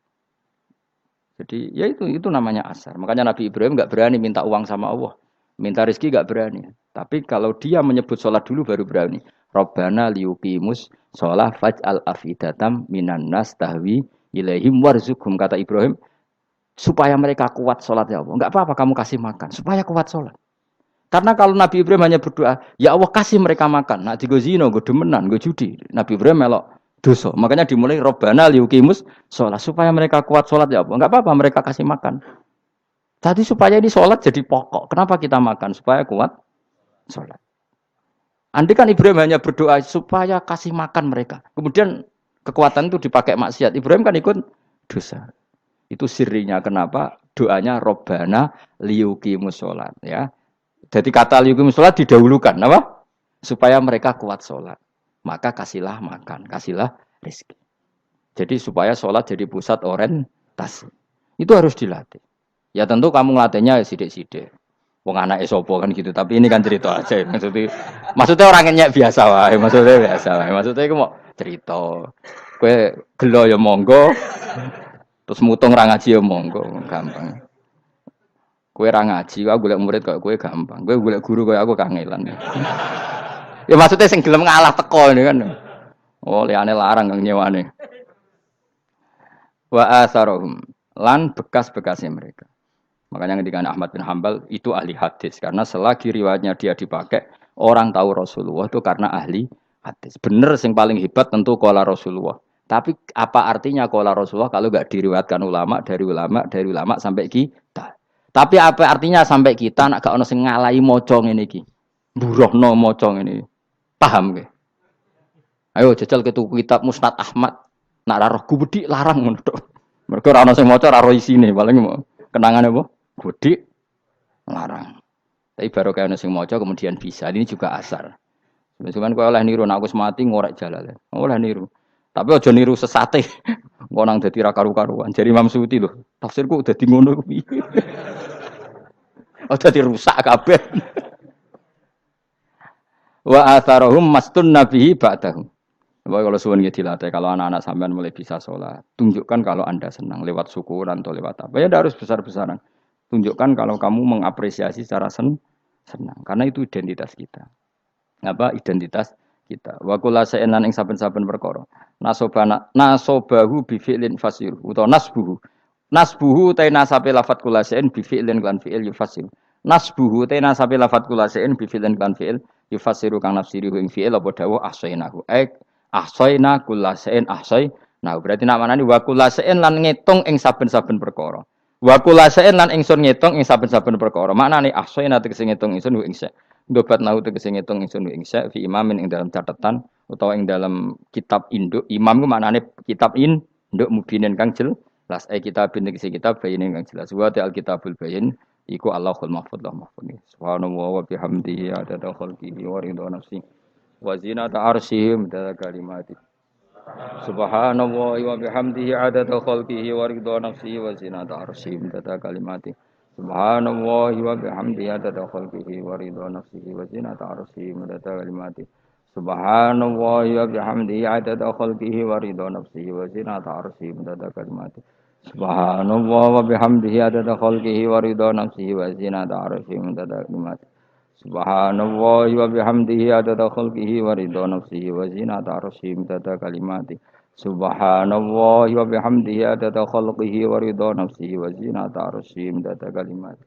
Jadi ya itu namanya asar. Makanya Nabi Ibrahim nggak berani minta uang sama Allah. Minta rezeki nggak berani. Tapi kalau dia menyebut sholat dulu baru berani. Rabbana liyuqimus sholat faj'al afidatam minan nas tahwi ilaihim warzuqhum, kata Ibrahim, supaya mereka kuat sholat ya Allah. Enggak apa-apa kamu kasih makan, supaya kuat sholat. Karena kalau Nabi Ibrahim hanya berdoa, ya Allah kasih mereka makan. Nah di zina, gue demenan, gue judi. Nabi Ibrahim melok dosa. Makanya dimulai Rabbana liyuqimus sholat, supaya mereka kuat sholat ya Allah. Enggak apa-apa mereka kasih makan. Tadi supaya ini sholat jadi pokok. Kenapa kita makan? Supaya kuat sholat. Andai kan Ibrahim hanya berdoa supaya kasih makan mereka. Kemudian kekuatan itu dipakai maksiat. Ibrahim kan ikut dosa. Itu sirinya kenapa doanya Robbana liyuqimus sholat. Ya. Jadi kata liyuqimus sholat didahulukan. Apa? Supaya mereka kuat sholat. Maka kasihlah makan. Kasihlah rezeki. Jadi supaya sholat jadi pusat orientasi. Itu harus dilatih. Ya tentu kamu ngelatihnya sidik-sidik. Wong anake sapa kan gitu, tapi ini kan cerita aja. Maksudnya orang nyek biasa wae, maksudnya biasa wae. Maksudnya iku mau cerita. Kowe gelo ya monggo. Terus mutung ra ngaji ya monggo, gampang. Kowe ra ngaji, aku golek murid kok kowe gampang. Kowe golek guru koyo aku kangelan. Ya maksudnya sing gelem ngalah teko ini kan. Oh, liyane larang kang nyewane. Wa atharohum lan bekas-bekasnya mereka. Makanya ketika Ahmad bin Hambal itu ahli hadis karena selagi riwayatnya dia dipakai orang tahu Rasulullah itu karena ahli hadis. Bener yang paling hebat tentu qala Rasulullah. Tapi apa artinya qala Rasulullah kalau nggak diriwayatkan dari ulama sampai kita. Tapi apa artinya sampai kita nak gak ono sing ngalahi maca ngene iki. Mburohno maca ngene. Paham nggih? Ayo jajal ke tuku kitab Musnad Ahmad. Nak ra roh gubedi larang ngono tok. Mergo ora ono sing maca ora roh isine, paling kenangane apa? Gudi larang. Tapi baru kayak nasi mojo kemudian bisa. Ini juga asar. Cuman kau oleh niru, aku semati ngorek jalan. Oleh niru. Tapi ojo niru sesate. Kau nang dadi ra karu-karuan. Jadi Imam Suyuti loh. Tafsirku udah di ngono kuwi. Udah dirusak kabeh. Wa atharahum mastun nabihi ba'dahu. Kalau suwun nggih dilatih, kalau anak-anak sampean mulai bisa sholat, tunjukkan kalau Anda senang lewat syukuran atau lewat apa. Ya harus besar-besaran. Tunjukkan kalau kamu mengapresiasi secara senang, karena itu identitas kita. Apa identitas kita? Wa kullu shay'in lan ing saben-saben perkara. Nasobahu bi fi'lin fasir utawa nasbuhu. Nasbuhu ta nasabe lafat kullu shay'in bi fi'lin lan fi'il yufasir. Nasbuhu ta nasabe lafat kullu shay'in bi fi'lin lan fi'il yufasiru kang nafsiri ing fi'il apa dawuh ahsainahu. Ahsaina kullasain ahsai. Nah, berarti nak manani wa kullasain lan ngitung ing saben-saben perkara. Wa kullasain lan ingsun ngitung ing saben-saben perkara. Maknane ahsaina tegese ngitung ingsun ing sa. Ndobat nau tegese ngitung ingsun ing sa fi imamin ing dalam catatan utawa ing dalam kitab induk. Imam ku maknane kitab induk mubinin kang jelas. Kitabin tegese kitab bayin kang jelas. Wa ta'al kitabul bayin iku Allahul mahfuz lah mahfuz. Subhanallah wa bihamdihi adada khalqihi wa ridha nafsi. Wa zinata arsyihim dada kalimati. Subhanallah wa bihamdihi adada khalqihi wa ridha nafsihi wa zinata arsyihim dada kalimati. Subhanallah wa bihamdihi adada khalqihi wa ridha nafsihi wa zinata arsyihim dada kalimati. Subhanallah wa bihamdihi adada khalqihi wa ridha nafsihi wa zinata arsyihim dada kalimati. Subhanallah wa bihamdihi adada khalqihi wa ridha nafsihi wa zinata arsyihim dada kalimati. Subhanallah wa bihamdihi adada khalqihi wa ridha nafsihi wa zinata arsyih midada kalimati. Subhanallah wa bihamdihi adada khalqihi wa ridha nafsihi wa zinata arsyih midada kalimati.